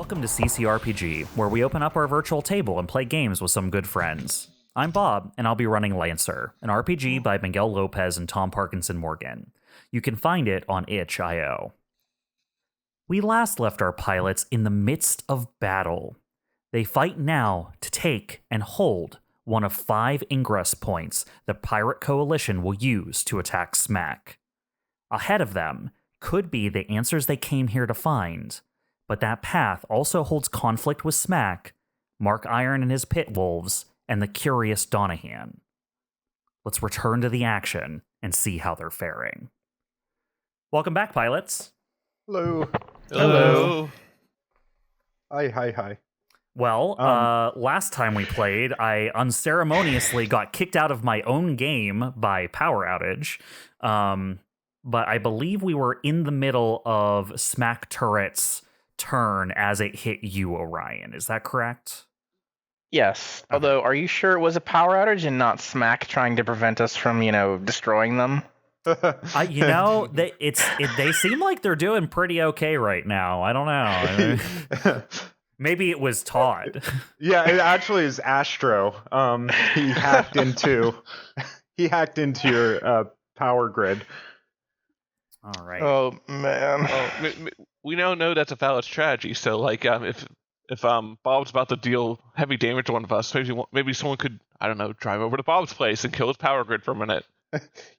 Welcome to CCRPG, where we open up our virtual table and play games with some good friends. I'm Bob, and I'll be running Lancer, an RPG by Miguel Lopez and Tom Parkinson-Morgan. You can find it on itch.io. We last left our pilots in the midst of battle. They fight now to take and hold one of 5 ingress points the Pirate Coalition will use to attack Smack. Ahead of them could be the answers they came here to find, but that path also holds conflict with Smack, Mark Iron and his pit wolves, and the curious Donahan. Let's return to the action and see how they're faring. Welcome back, pilots. Hello. Hello. Hi. Well, last time we played, I unceremoniously got kicked out of my own game by power outage. But I believe we were in the middle of Smack Turret's turn as it hit you, Orion. Is that correct? Yes. Okay. Although, are you sure it was a power outage and not Smack trying to prevent us from, destroying them? They seem like they're doing pretty okay right now. I don't know. Maybe it was Todd. Yeah, it actually is Astro. He hacked into your power grid. All right. Oh man. Well, we now know that's a valid strategy. So, if Bob's about to deal heavy damage to one of us, maybe someone could, I don't know, drive over to Bob's place and kill his power grid for a minute.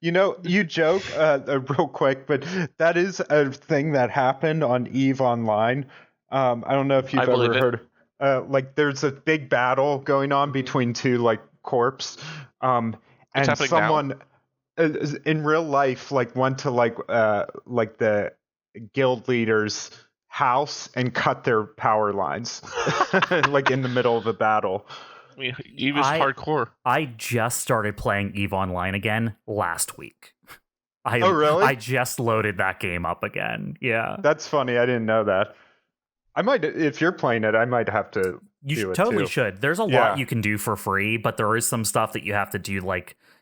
You joke real quick, but that is a thing that happened on EVE Online. I don't know if you've ever heard. There's a big battle going on between two corps, and someone now? In real life went to the guild leader's house and cut their power lines in the middle of a battle. I mean, EVE is hardcore. I just started playing EVE Online again last week. Oh, really? I just loaded that game up again. Yeah. That's funny. I didn't know that. I might, if you're playing it, I might have to. You totally should. There's a lot you can do for free, but there is some stuff that you have to do,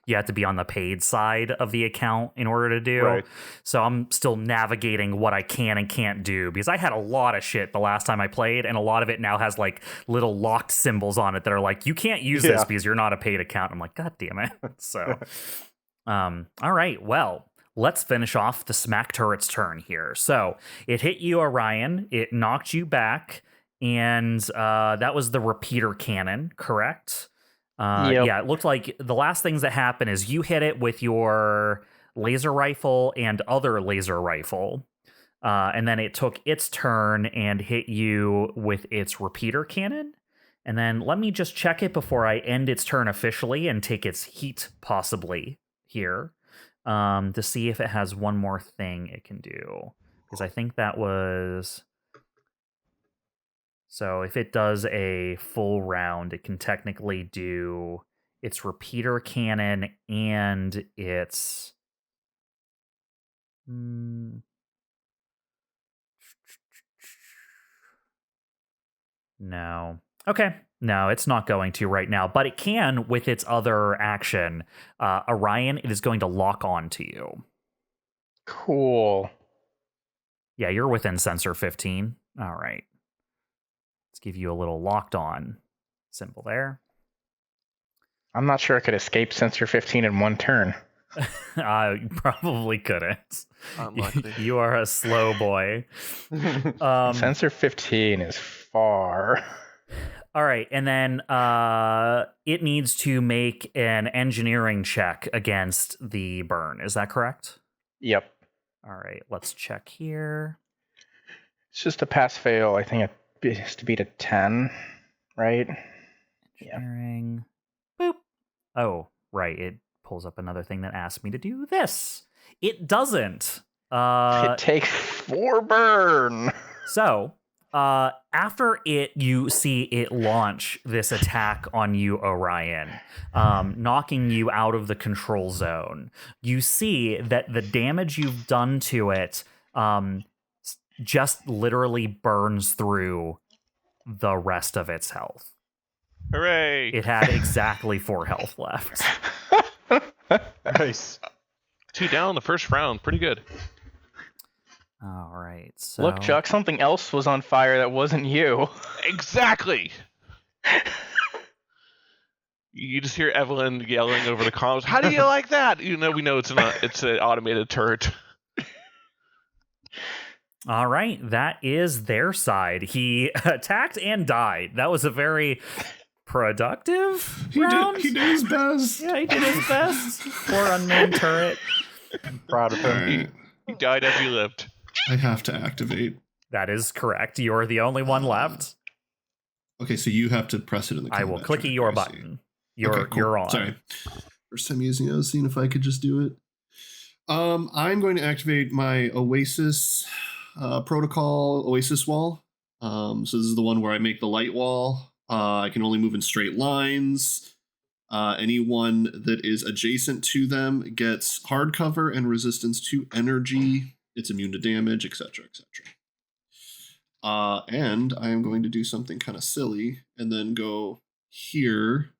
you have to be on the paid side of the account in order to do. Right. So I'm still navigating what I can and can't do, because I had a lot of shit the last time I played, and a lot of it now has little locked symbols on it that are like, you can't use this because you're not a paid account. I'm like, God damn it. So, all right, well, let's finish off the Smack Turret's turn here. So it hit you, Orion. It knocked you back, and that was the repeater cannon, correct? Yep. Yeah, it looked like the last things that happened is you hit it with your laser rifle and other laser rifle, and then it took its turn and hit you with its repeater cannon. And then let me just check it before I end its turn officially and take its heat possibly here, to see if it has one more thing it can do, because I think that was... So if it does a full round, it can technically do its repeater cannon and its... No. Okay. No, it's not going to right now, but it can with its other action. Orion, it is going to lock on to you. Cool. Yeah, you're within sensor 15. All right. Let's give you a little locked on symbol there. I'm not sure I could escape sensor 15 in one turn. You probably couldn't. Unlikely. You are a slow boy. Sensor 15 is far. All right, and then it needs to make an engineering check against the burn. Is that correct? Yep. All right, let's check here. It's just a pass-fail. I think it has to beat a 10, right? Engineering. Boop. Oh, right. It pulls up another thing that asks me to do this. It doesn't. It takes 4 burn. So, after you see it launch this attack on you, Orion, knocking you out of the control zone, you see that the damage you've done to it just literally burns through the rest of its health. Hooray! It had exactly 4 health left. Nice. 2 down the first round. Pretty good. All right. So Look, Chuck, something else was on fire that wasn't you. Exactly. You just hear Evelene yelling over the comms. How do you like that? We know it's an automated turret. All right, that is their side. He attacked and died. That was a very productive round. He did his best. Yeah, he did his best. Poor unmanned turret. I'm proud of him. Right. He died as he lived. I have to activate. That is correct. You're the only one left. Okay, so you have to press it in the I will combat clicky tracker, your I see. button. Okay, cool. You're on. Sorry. First time using it, I was seeing if I could just do it. I'm going to activate my Oasis protocol Oasis wall. So this is the one where I make the light wall. I can only move in straight lines. Anyone that is adjacent to them gets hard cover and resistance to energy. It's immune to damage, etc., etc. And I am going to do something kind of silly and then go here.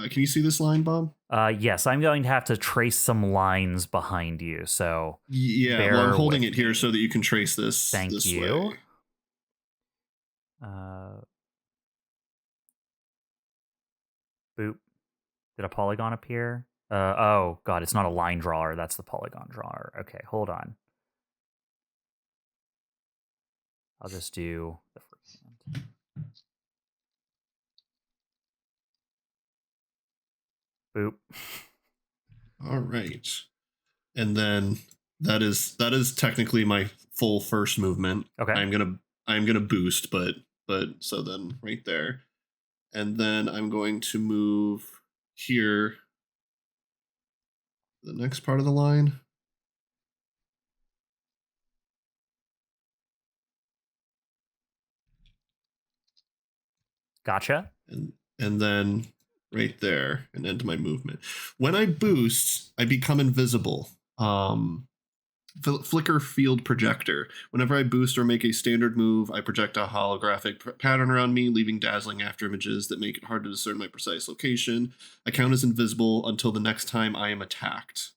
Can you see this line, Bob? Yes, I'm going to have to trace some lines behind you. So Yeah, bear well, I'm holding with it here me. so that you can trace this. Thank this you. way. Boop. Did a polygon appear? Oh god, it's not a line drawer. That's the polygon drawer. Okay, hold on. I'll just do the freehand. Boop. All right, and then that is technically my full first movement. Okay. I'm gonna boost, but so then right there, and then I'm going to move here. The next part of the line. Gotcha. And then right there and end my movement. When I boost, I become invisible. Flicker field projector. Whenever I boost or make a standard move, I project a holographic pattern around me, leaving dazzling after images that make it hard to discern my precise location. I count as invisible until the next time I am attacked.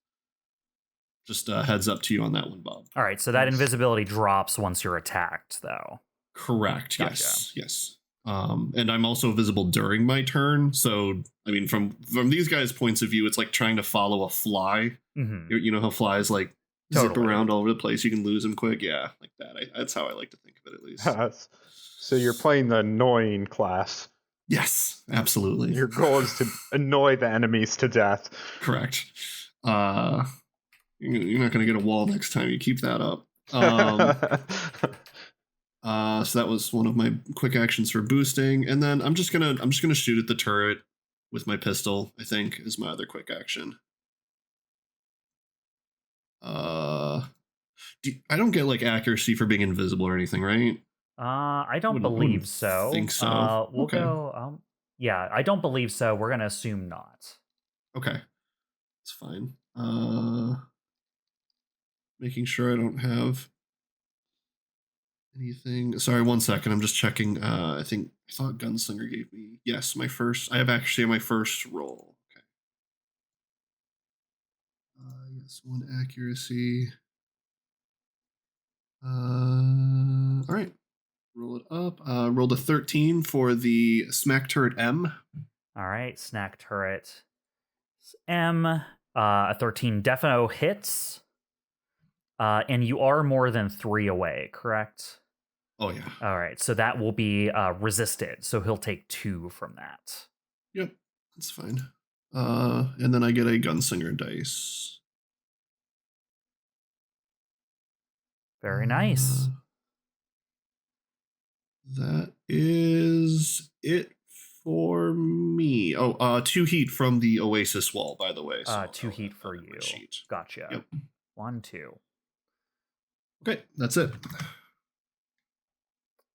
Just a heads up to you on that one, Bob. All right, so that invisibility drops once you're attacked, though. Correct. Gotcha. Yes. And I'm also visible during my turn. So, I mean, from these guys' points of view, it's like trying to follow a fly. Mm-hmm. You know how flies like zip around all over the place. You can lose them quick. Yeah, like that. That's how I like to think of it, at least. So you're playing the annoying class. Yes, absolutely. Your goal is to annoy the enemies to death. Correct. You're not going to get a wall next time. You keep that up. So that was one of my quick actions for boosting, and then I'm just gonna shoot at the turret with my pistol. I think is my other quick action. I don't get like accuracy for being invisible or anything, right? I don't believe so. Think so. We'll Okay. go. Yeah, I don't believe so. We're gonna assume not. Okay, it's fine. Making sure I don't have anything. Sorry, 1 second. I'm just checking. I thought Gunslinger gave me. Yes, my first. I have actually my first roll. Okay. Yes, 1 accuracy. All right. Roll it up. Rolled a 13 for the smack turret M. All right, snack turret M. A 13 defino hits. And you are more than 3 away, correct? Oh, yeah. All right, so that will be resisted. So he'll take 2 from that. Yep, that's fine. And then I get a Gunslinger dice. Very nice. That is it for me. Oh, 2 heat from the Oasis wall, by the way. So 2 heat for you. Sheet. Gotcha. Yep. 1, 2. Okay, that's it.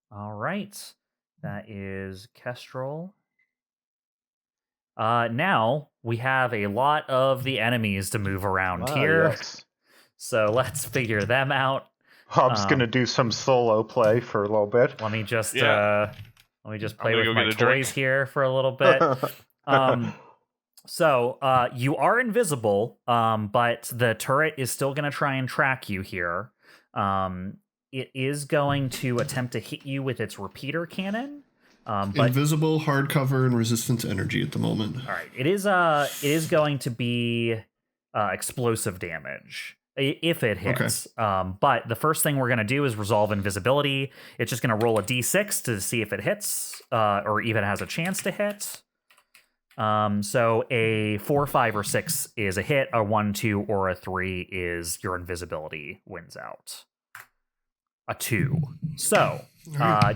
All right. That is KESTRAL. Now we have a lot of the enemies to move around here. Yes. So let's figure them out. Bob's gonna do some solo play for a little bit. Let me just play I'm with gonna go my get a drink. toys here for a little bit. So you are invisible, but the turret is still gonna try and track you here. It is going to attempt to hit you with its repeater cannon. But invisible, hard cover, and resistant to energy at the moment. All right, it is going to be explosive damage if it hits. Okay. But the first thing we're going to do is resolve invisibility. It's just going to roll a d6 to see if it hits or even has a chance to hit. So a 4, 5, or 6 is a hit. A 1, 2, or a 3 is your invisibility wins out. A 2. So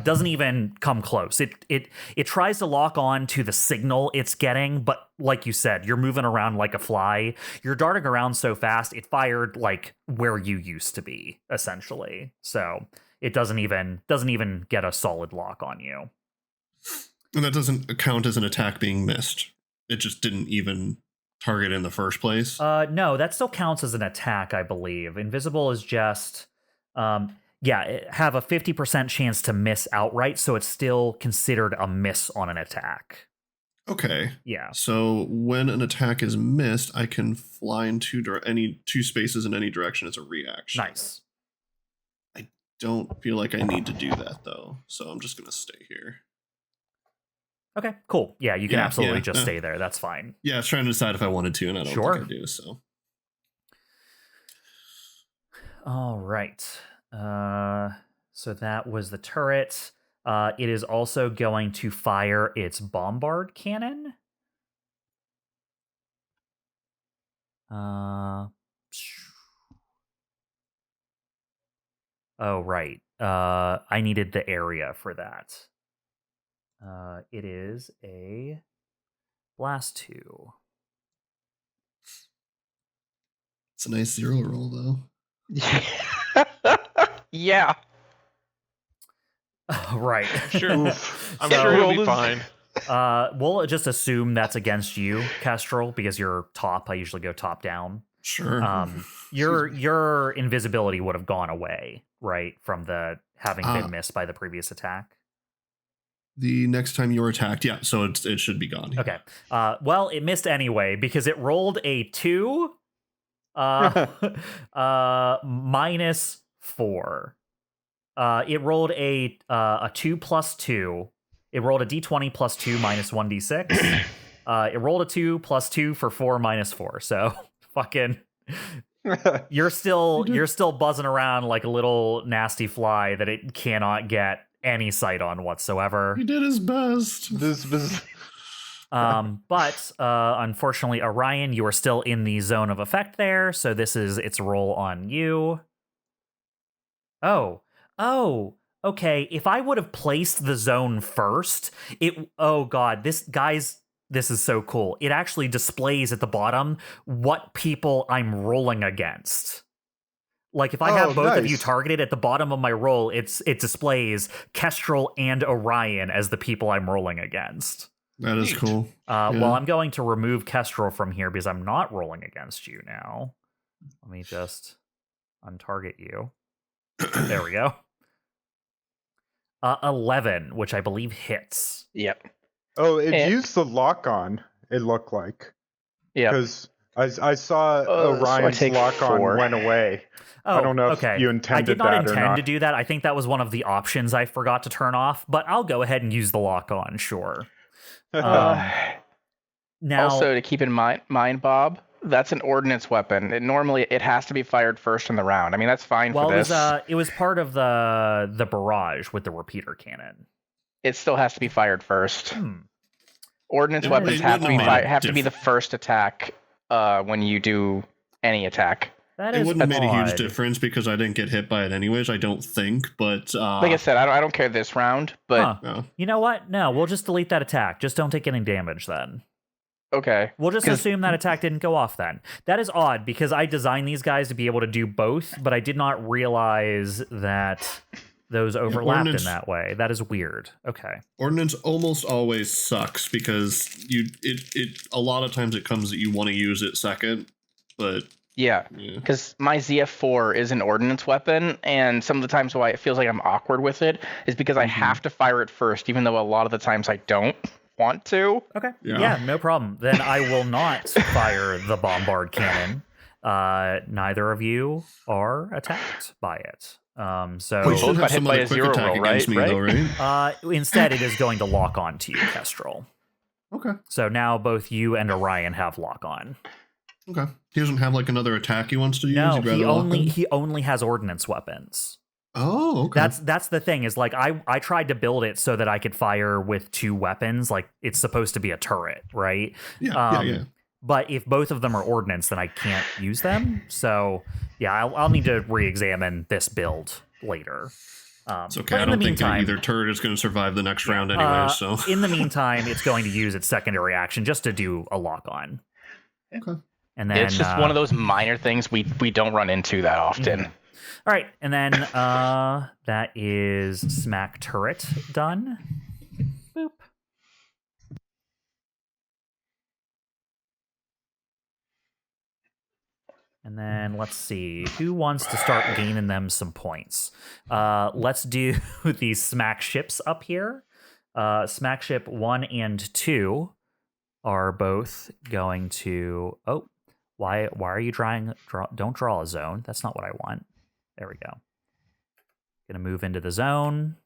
doesn't even come close. It tries to lock on to the signal it's getting, but like you said, you're moving around like a fly. You're darting around so fast, it fired like where you used to be, essentially. So it doesn't even get a solid lock on you. And that doesn't count as an attack being missed. It just didn't even target in the first place. No, that still counts as an attack, I believe. Invisible is just have a 50% chance to miss outright, so it's still considered a miss on an attack. Okay. Yeah. So when an attack is missed, I can fly in any two spaces in any direction as a reaction. Nice. I don't feel like I need to do that, though, so I'm just going to stay here. Okay, cool. Yeah, you can absolutely just stay there. That's fine. Yeah, I was trying to decide if I wanted to, and I don't think I do, so. All right. So that was the turret. It is also going to fire its bombard cannon. Oh, right. I needed the area for that. It is a blast 2. It's a nice 0 roll, though. Yeah. Right. Sure. I'm sure it'll be fine. We'll just assume that's against you, Kestrel, because you're top. I usually go top down. Sure. Your invisibility would have gone away, right, from the having been missed by the previous attack. The next time you're attacked, yeah, so it should be gone. Okay. Well, it missed anyway because it rolled a 2 minus 4. It rolled a 2 plus 2. It rolled a d20 plus 2 minus 1d6. It rolled a 2 plus 2 for 4 minus 4. So fucking you're still buzzing around like a little nasty fly that it cannot get any sight on whatsoever. He did his best. But unfortunately, Orion, you are still in the zone of effect there, so this is its roll on you. Oh, okay. If I would have placed the zone first, this is so cool. It actually displays at the bottom what people I'm rolling against. Like, if I have both of you targeted at the bottom of my roll, it displays Kestrel and Orion as the people I'm rolling against. That is cool. Well, I'm going to remove Kestrel from here because I'm not rolling against you now. Let me just untarget you. There we go. 11, which I believe hits. Yep. Oh, it used the lock on, it looked like. Yeah. Because I saw Orion's lock on went away. Oh, I don't know if you intended that or not. I did not intend to do that. I think that was one of the options I forgot to turn off, but I'll go ahead and use the lock on, sure. Now, also, to keep in mind, Bob, that's an ordnance weapon. It has to be fired first in the round. I mean, that's fine for this. It was part of the barrage with the repeater cannon. It still has to be fired first. Ordnance weapons have to be the first attack when you do any attack. It wouldn't have made a huge difference because I didn't get hit by it anyways, I don't think, but... like I said, I don't care this round, but... You know what? No, we'll just delete that attack. Just don't take any damage then. Okay. We'll just assume that attack didn't go off then. That is odd because I designed these guys to be able to do both, but I did not realize that those overlapped in that way. That is weird. Okay. Ordnance almost always sucks because a lot of times it comes that you want to use it second, but... Yeah, because my ZF4 is an ordnance weapon, and some of the times why it feels like I'm awkward with it is because I have to fire it first, even though a lot of the times I don't want to. Okay, yeah no problem. Then I will not fire the bombard cannon. neither of you are attacked by it. So We should got have hit some by other a quick zero attack roll, against me, right? though, right? instead, it is going to lock on to you, Kestrel. Okay. So now both you and Orion have lock on. Okay. He doesn't have like another attack he wants to use. No, He'd rather lock on? he only has ordnance weapons. Oh, okay. That's the thing is like I tried to build it so that I could fire with 2 weapons. Like it's supposed to be a turret, right? Yeah. But if both of them are ordnance, then I can't use them. So yeah, I'll need to re-examine this build later. It's okay. I don't think that either turret is going to survive the next round anyway. So in the meantime, it's going to use its secondary action just to do a lock on. Okay. And then It's just one of those minor things we don't run into that often. Mm-hmm. All right, and then that is smack turret done. Boop. And then let's see who wants to start gaining them some points. Let's do these smack ships up here. Smack ship 1 and 2 are both going to. Oh, why are you don't draw a zone? That's not what I want. There we go. Gonna move into the zone.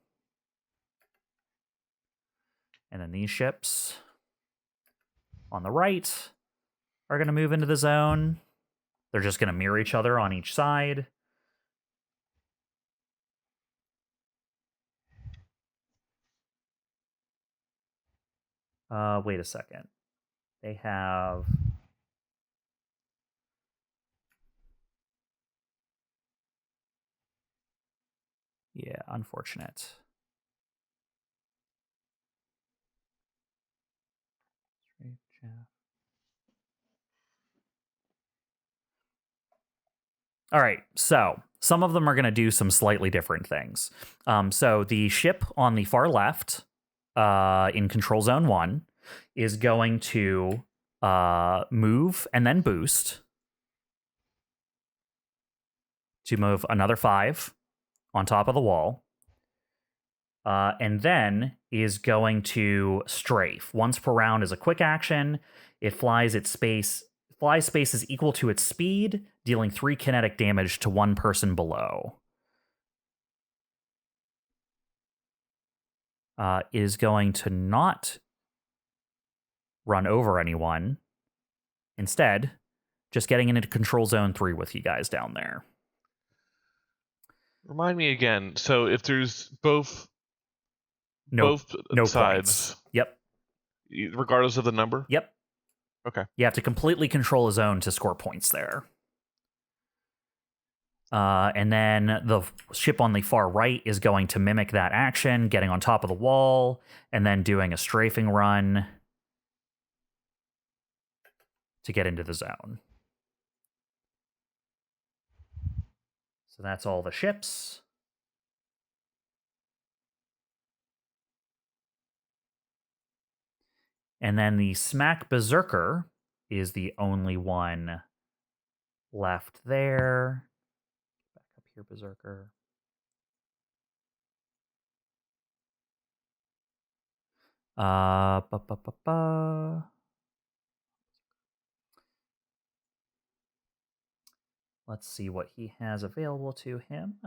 And then these ships on the right are gonna move into the zone. They're just gonna mirror each other on each side. Wait a second. They have... Yeah, unfortunate. All right, so some of them are going to do some slightly different things. So the ship on the far left in Control Zone 1 is going to move and then boost to move another 5 on top of the wall, and then is going to strafe. Once per round is a quick action. It flies space is equal to its speed, dealing 3 kinetic damage to 1 person below. Is going to not run over anyone. Instead, just getting into Control Zone 3 with you guys down there. Remind me again. So if there's both no sides, points. Yep. Regardless of the number? Yep. Okay. You have to completely control a zone to score points there. And then the ship on the far right is going to mimic that action, getting on top of the wall, and then doing a strafing run to get into the zone. So that's all the ships. And then the Smack Berserker is the only one left there. Back up here, Berserker. Let's see what he has available to him.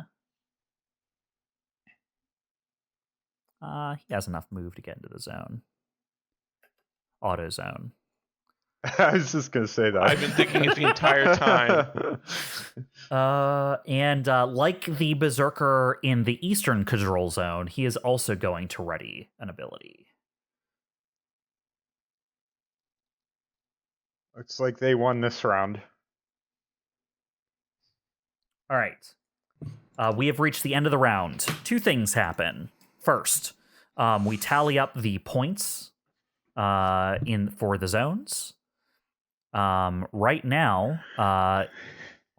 He has enough move to get into the zone. Auto zone. I was just going to say that. I've been thinking it the entire time. And like the Berserker in the Eastern Control Zone, he is also going to ready an ability. Looks like they won this round. All right. We have reached the end of the round. 2 things happen. First, we tally up the points for the zones. Right now,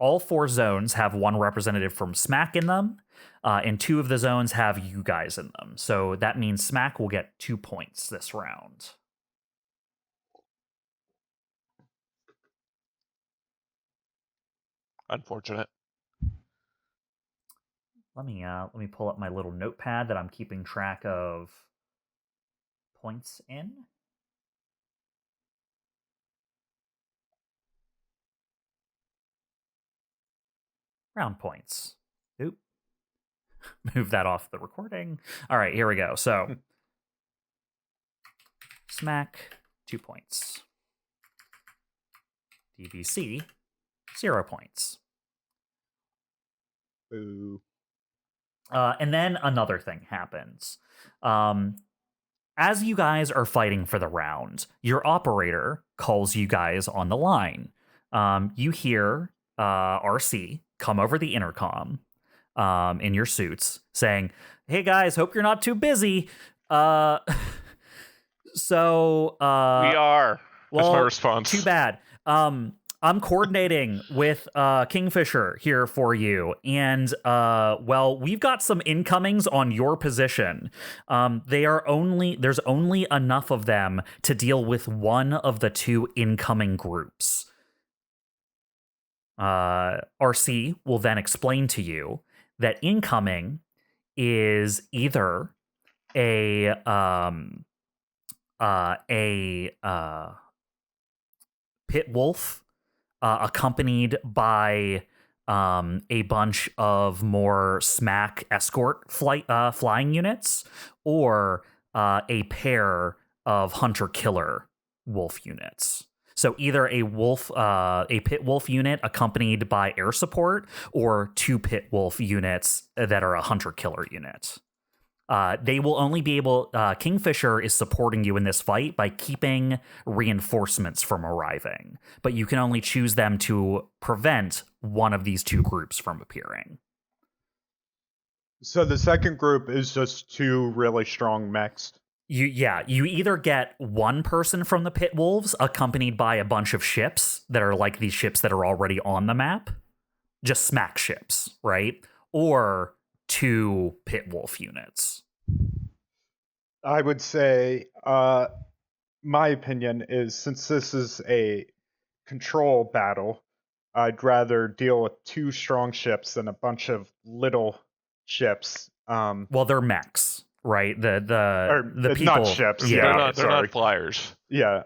all 4 zones have 1 representative from Smack in them, and 2 of the zones have you guys in them. So that means Smack will get 2 points this round. Unfortunate. Let me pull up my little notepad that I'm keeping track of points in. round points. Oop. Move that off the recording. All right, here we go. So, smack, 2 points. DBC, 0 points. Boo. And then another thing happens. As you guys are fighting for the round, your operator calls you guys on the line. You hear RC come over the intercom in your suits saying, "Hey guys, hope you're not too busy." So we are. Well, that's my response. Too bad. I'm coordinating with Kingfisher here for you, and well, we've got some incomings on your position. There's only enough of them to deal with one of the 2 incoming groups. RC will then explain to you that incoming is either a pit wolf accompanied by a bunch of more smack escort flying units, or a pair of hunter-killer wolf units. So either a pit wolf unit accompanied by air support, or 2 pit wolf units that are a hunter-killer unit. They will only be able... Kingfisher is supporting you in this fight by keeping reinforcements from arriving, but you can only choose them to prevent one of these 2 groups from appearing. So the second group is just 2 really strong mechs. You either get one person from the pit wolves accompanied by a bunch of ships that are like these ships that are already on the map, just smack ships, right? Or 2 pit wolf units. I would say, my opinion is, since this is a control battle, I'd rather deal with 2 strong ships than a bunch of little ships. Well, they're mechs, right? The people, not ships. Yeah, they're not flyers. Yeah.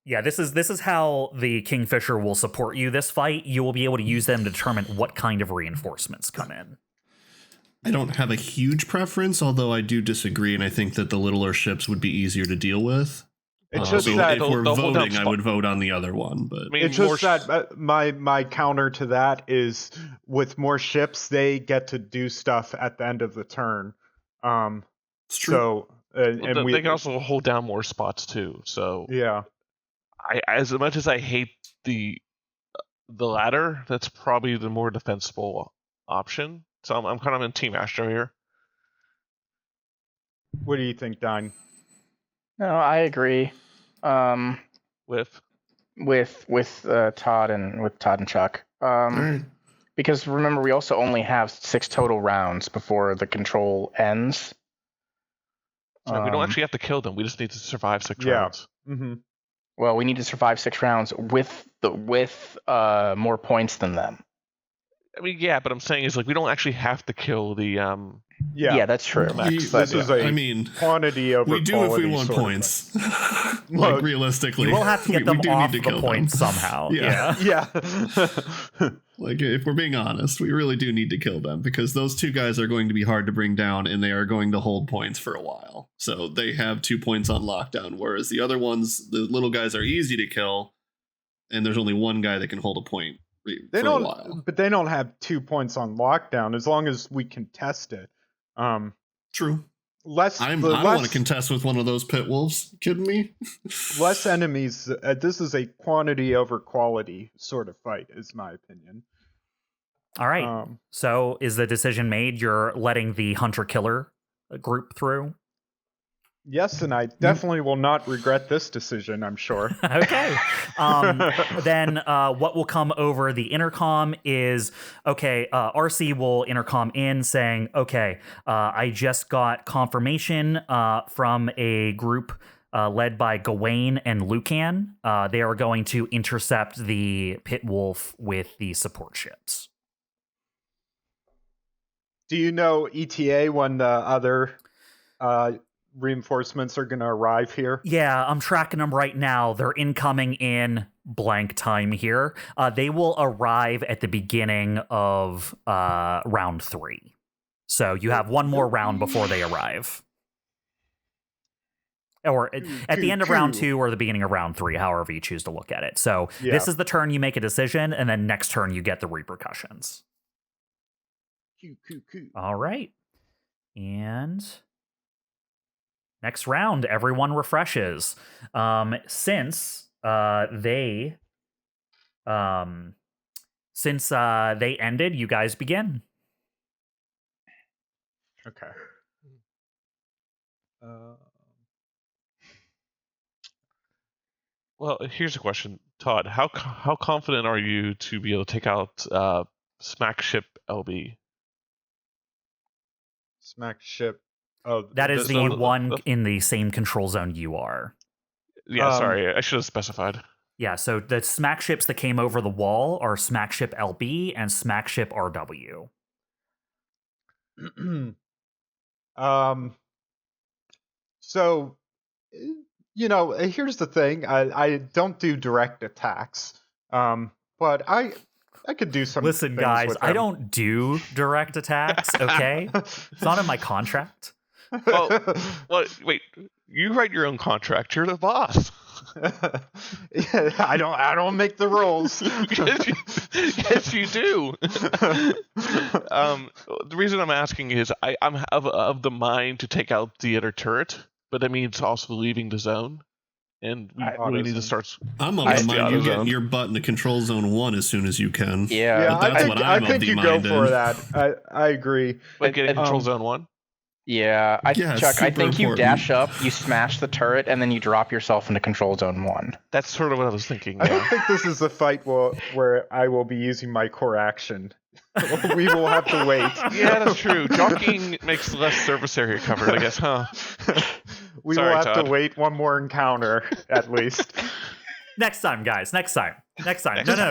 Yeah, this is how the Kingfisher will support you this fight. You will be able to use them to determine what kind of reinforcements come in. I don't have a huge preference, although I do disagree, and I think that the littler ships would be easier to deal with. It's just so that if we're voting, I would vote on the other one. But I mean, it's just that my counter to that is, with more ships, they get to do stuff at the end of the turn. It's true. So they can also hold down more spots too. So yeah. As much as I hate the latter, that's probably the more defensible option. So I'm kind of in Team Astro here. What do you think, Dyne? No, I agree. With Todd and Chuck. Right. Because remember, we also only have 6 total rounds before the control ends. So we don't actually have to kill them. We just need to survive 6 rounds. Mm-hmm. Well, we need to survive 6 rounds with more points than them. I mean, yeah, but I'm saying is we don't actually have to kill the Yeah, that's true. This is a quantity over we do quality if we want points. Look, realistically, You will have to get them off the points them. somehow. Yeah. Yeah. If we're being honest, we really do need to kill them, because those 2 guys are going to be hard to bring down, and they are going to hold points for a while. So they have 2 points on lockdown, whereas the other ones, the little guys, are easy to kill, and there's only one guy that can hold a point for a while. But they don't have 2 points on lockdown as long as we contest it. True. I don't want to contest with one of those pit wolves. Kidding me? Less enemies. This is a quantity over quality sort of fight, is my opinion. All right. So is the decision made? You're letting the hunter-killer group through? Yes, and I definitely will not regret this decision, I'm sure. Okay. Then what will come over the intercom is, RC will intercom in saying, I just got confirmation from a group led by Gawain and Lucan. They are going to intercept the pit wolf with the support ships. Do you know ETA when the other reinforcements are going to arrive here? Yeah, I'm tracking them right now. They're incoming in blank time here. They will arrive at the beginning of round 3. So you have one more round before they arrive. Or at the end of round 2 or the beginning of round 3, however you choose to look at it. So this is the turn you make a decision, and then next turn you get the repercussions. All right. And next round, everyone refreshes. Since they ended, you guys begin. Okay. Well, here's a question, Todd. How confident are you to be able to take out Smack Ship LB? Smack Ship. Oh, that is the one in the same control zone you are. Yeah, sorry, I should have specified. Yeah, so the Smack Ships that came over the wall are Smack Ship LB and Smack Ship RW. So, here's the thing. I don't do direct attacks, but I could do some. Listen, guys, I don't do direct attacks. Okay, it's not in my contract. Well, wait. You write your own contract. You're the boss. Yeah, I don't make the rules. Yes, you do. The reason I'm asking is I'm of the mind to take out the other turret, but that means also leaving the zone, and we really need to start. I'm of the mind you get your butt into control zone 1 as soon as you can. Yeah, but that's what I'm I think of the you mind go for in. that. I agree. Like getting control zone 1. Yeah, Chuck, I think you important. dash up, you smash the turret, and then you drop yourself into control zone 1. That's sort of what I was thinking. I don't think this is a fight where I will be using my core action. We will have to wait. Yeah, that's true. Jockeying makes less surface area covered, I guess, huh? We Sorry, will have Todd. to wait one more encounter, at least. Next time, guys. Next time. No,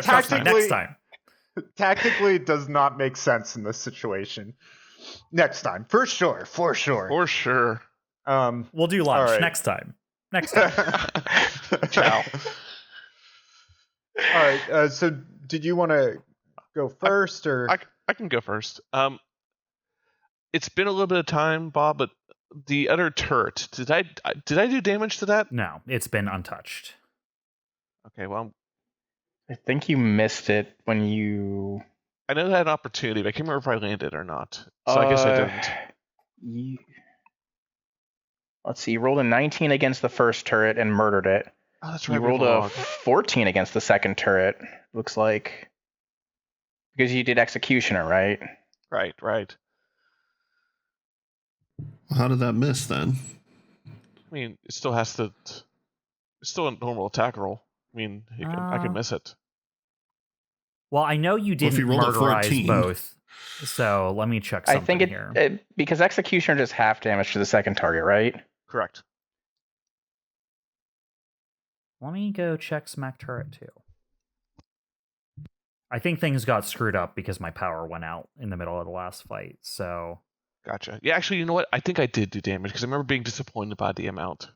trust me. Next time. Tactically, it does not make sense in this situation. Next time, for sure. For sure. We'll do lunch right. next time. Ciao. All right. So, did you want to go first, or I can go first. It's been a little bit of time, Bob, but the other turret, did I do damage to that? No, it's been untouched. Okay, well, I think you missed it when you... I know that I had an opportunity, but I can't remember if I landed or not. So I guess I didn't. Let's see, you rolled a 19 against the first turret and murdered it. Oh, that's right. You rolled a 14 against the second turret, looks like. Because you did Executioner, right? Right. How did that miss then? I mean, it still has to... It's still a normal attack roll. I mean, I can miss it. Well, I know you didn't murderize both, so let me check something I think here. Because Executioner does half damage to the second target, right? Correct. Let me go check Smack Turret too. I think things got screwed up because my power went out in the middle of the last fight, so... Gotcha. Yeah, actually, you know what? I think I did do damage, because I remember being disappointed by the amount.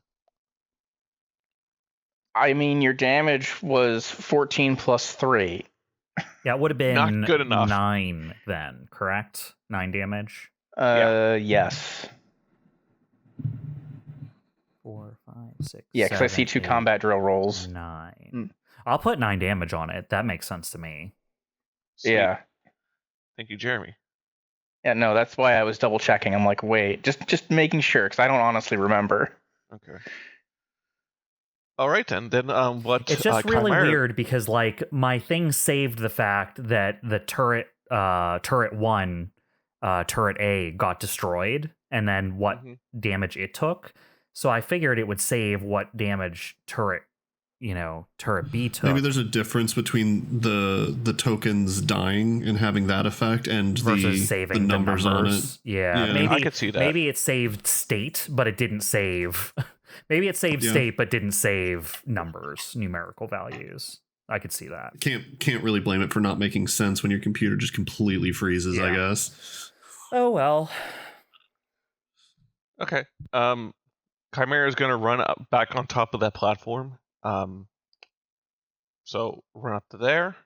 I mean, your damage was 14 plus 3. Yeah, it would have been Not good enough. 9 then, correct? 9 damage? Yes. 4, 5, 6, Yeah, because I see 2 combat drill rolls. 9. I'll put 9 damage on it. That makes sense to me. Sweet. Yeah. Thank you, Jeremy. Yeah, no, that's why I was double checking. I'm like, wait, just making sure, because I don't honestly remember. Okay. All right, then. What? It's just really weird because, like, my thing saved the fact that the turret 1, turret A, got destroyed, and then what damage it took. So I figured it would save what damage turret B took. Maybe there's a difference between the tokens dying and having that effect and versus saving the numbers on it. Yeah, maybe I could see that. Maybe it saved state, but it didn't save. Maybe it saved state, but didn't save numbers, numerical values. I could see that. Can't really blame it for not making sense when your computer just completely freezes, I guess. Oh well. Okay. Chimera is going to run up back on top of that platform. So run up to there.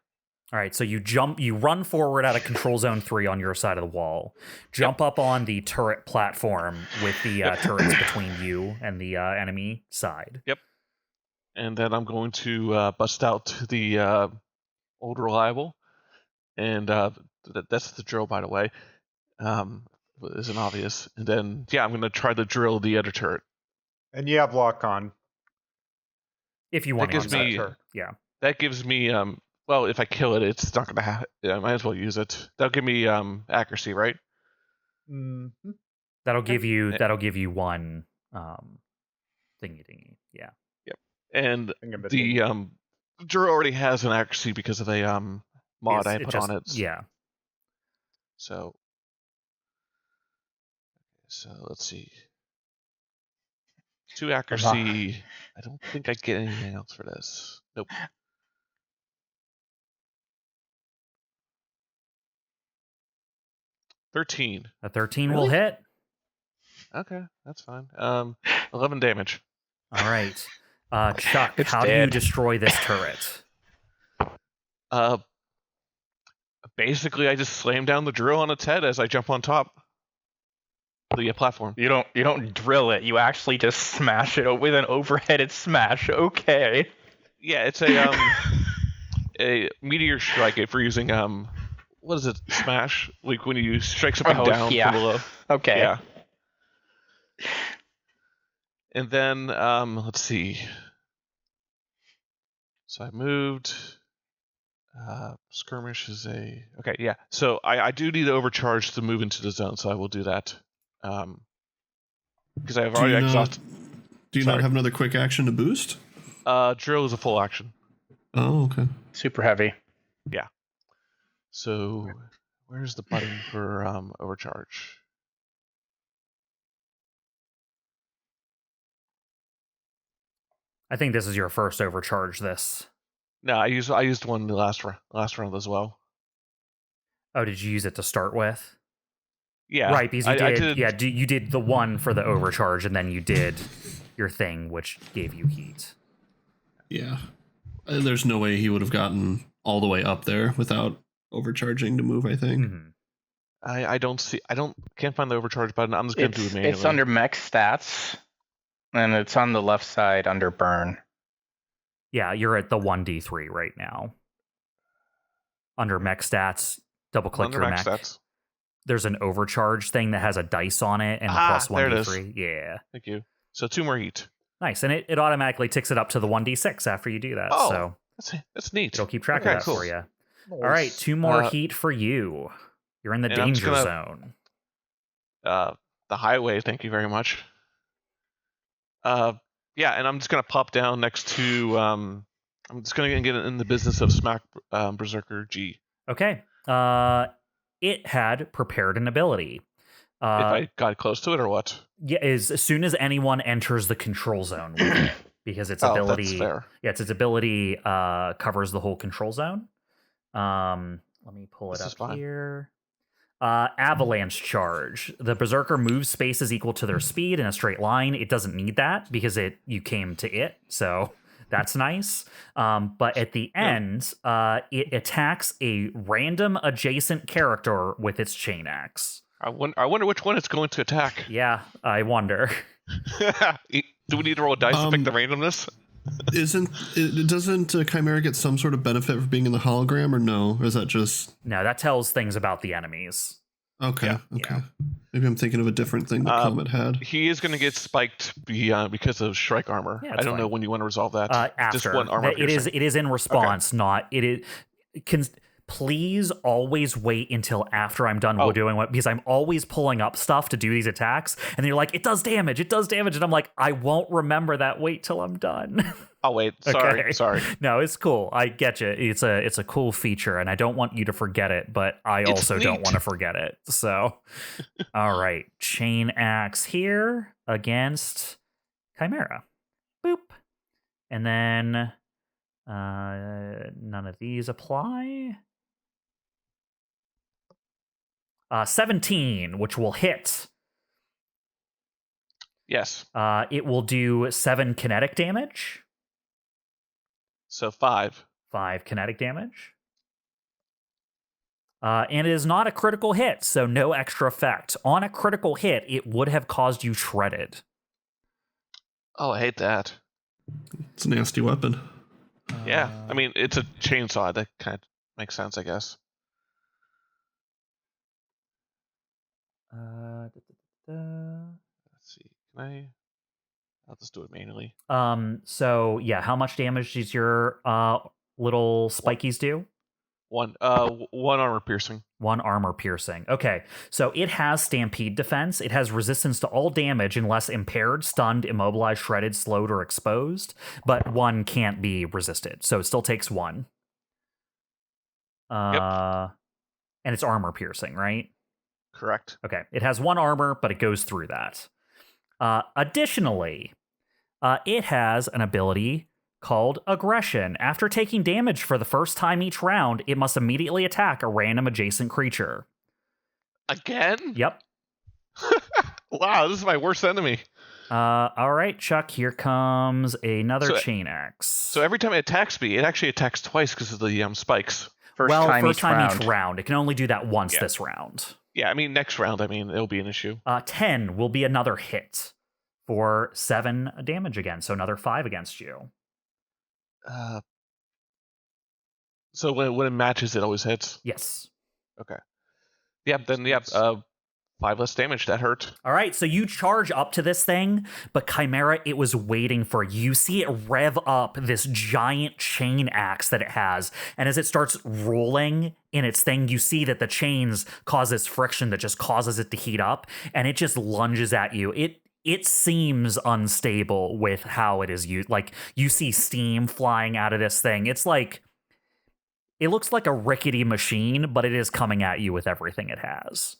All right, so you run forward out of Control Zone 3 on your side of the wall, jump up on the turret platform with the turrets between you and the enemy side. Yep. And then I'm going to bust out the old reliable, and that's the drill, by the way. Isn't obvious. And then, I'm going to try to drill the other turret. And you have lock on. If you want to use that turret. Yeah. That gives me... well, if I kill it, it's not going to have... I might as well use it. That'll give me accuracy, right? Mm-hmm. That'll give you one thingy. Yeah. Yep. And the drill already has an accuracy because of a mod I put on it. Yeah. So let's see. 2 accuracy. I don't think I get anything else for this. Nope. A 13 will hit. Okay, that's fine. 11 damage. All right. Chuck, how do you destroy this turret? Basically, I just slam down the drill on its head as I jump on top the platform. You don't drill it. You actually just smash it with an overheaded smash. Okay. Yeah, it's a meteor strike if we're using what is it? Smash? Like when you strike something down from below. Okay. Yeah. And then let's see. So I moved. Skirmish is a... Okay, yeah. So I do need to overcharge to move into the zone, so I will do that. Because I've already exhausted... Do you not have another quick action to boost? Drill is a full action. Oh, okay. Super heavy. Yeah. So where's the button for overcharge? I think this is your first overcharge. No, I used one the last round as well. Oh, did you use it to start with? Yeah, right. Because you did the one for the overcharge, and then you did your thing, which gave you heat. Yeah, there's no way he would have gotten all the way up there without overcharging to move. I think. Mm-hmm. Can't find the overcharge button. I'm just gonna do it manually. It's under mech stats, and it's on the left side under burn. Yeah, you're at the 1d3 right now. Under mech stats, double click your mech. Stats. There's an overcharge thing that has a dice on it and a plus 1d3. Yeah. Thank you. So 2 more heat. Nice, and it automatically ticks it up to the 1d6 after you do that. Oh, so that's neat. It'll keep track of that for you. Nice. All right, 2 more heat for you. You're in the danger zone. The highway, thank you very much. Yeah, and I'm just going to pop down next to... I'm just going to get in the business of Smack Berserker G. Okay. It had prepared an ability. If I got close to it or what? Yeah, as soon as anyone enters the control zone with it, because its ability... that's fair. Yeah, its ability covers the whole control zone. Let me pull it up here. Avalanche charge. The Berserker moves spaces equal to their speed in a straight line. It doesn't need that because you came to it, so that's nice. But at the end, it attacks a random adjacent character with its chain axe. I wonder which one it's going to attack. Yeah, I wonder. Do we need to roll a dice to pick the randomness? Doesn't Chimera get some sort of benefit for being in the hologram, or no? Or is that just... No, that tells things about the enemies. Okay. Maybe I'm thinking of a different thing that COMET had. He is going to get spiked because of Shrike armor. Yeah, I don't know when you want to resolve that. After. Just one armor. It is in response, not... It is... Please always wait until after I'm done doing what, because I'm always pulling up stuff to do these attacks, and then you're like, it does damage, and I'm like, I won't remember that. Wait till I'm done. I'll wait. Sorry. No, it's cool. I get you. It's a cool feature, and I don't want you to forget it, but I also don't want to forget it. So, all right, chain axe here against Chimera. Boop, and then none of these apply. 17, which will hit. Yes. It will do 7 kinetic damage. So 5. 5 kinetic damage. And it is not a critical hit, so no extra effect. On a critical hit, it would have caused you shredded. Oh, I hate that. It's a nasty weapon. Yeah, I mean, it's a chainsaw. That kind of makes sense, I guess. Let's see. I'll just do it manually. So yeah, how much damage does your little spikies do? 1 armor piercing. 1 armor piercing. Okay, so it has stampede defense. It has resistance to all damage unless impaired, stunned, immobilized, shredded, slowed, or exposed. But 1 can't be resisted, so it still takes 1. Yep. And it's armor piercing, right? Correct. Okay, it has 1 armor, but it goes through that. Additionally, it has an ability called Aggression. After taking damage for the first time each round, it must immediately attack a random adjacent creature. Again? Yep. Wow, this is my worst enemy. All right, Chuck, here comes another chain axe. So every time it attacks me, it actually attacks twice because of the spikes. First time each round. It can only do that once this round. Yeah, I mean, next round, it'll be an issue. 10 will be another hit for 7 damage again, so another 5 against you. So when it matches, it always hits? Yes. Okay. Yep, 5 less damage. That hurt. All right, so you charge up to this thing, but Chimera, it was waiting for you. You see it rev up this giant chain axe that it has, and as it starts rolling in its thing, you see that the chains cause this friction that just causes it to heat up, and it just lunges at you. It seems unstable with how it is used. Like, you see steam flying out of this thing. It's like, it looks like a rickety machine, but it is coming at you with everything it has.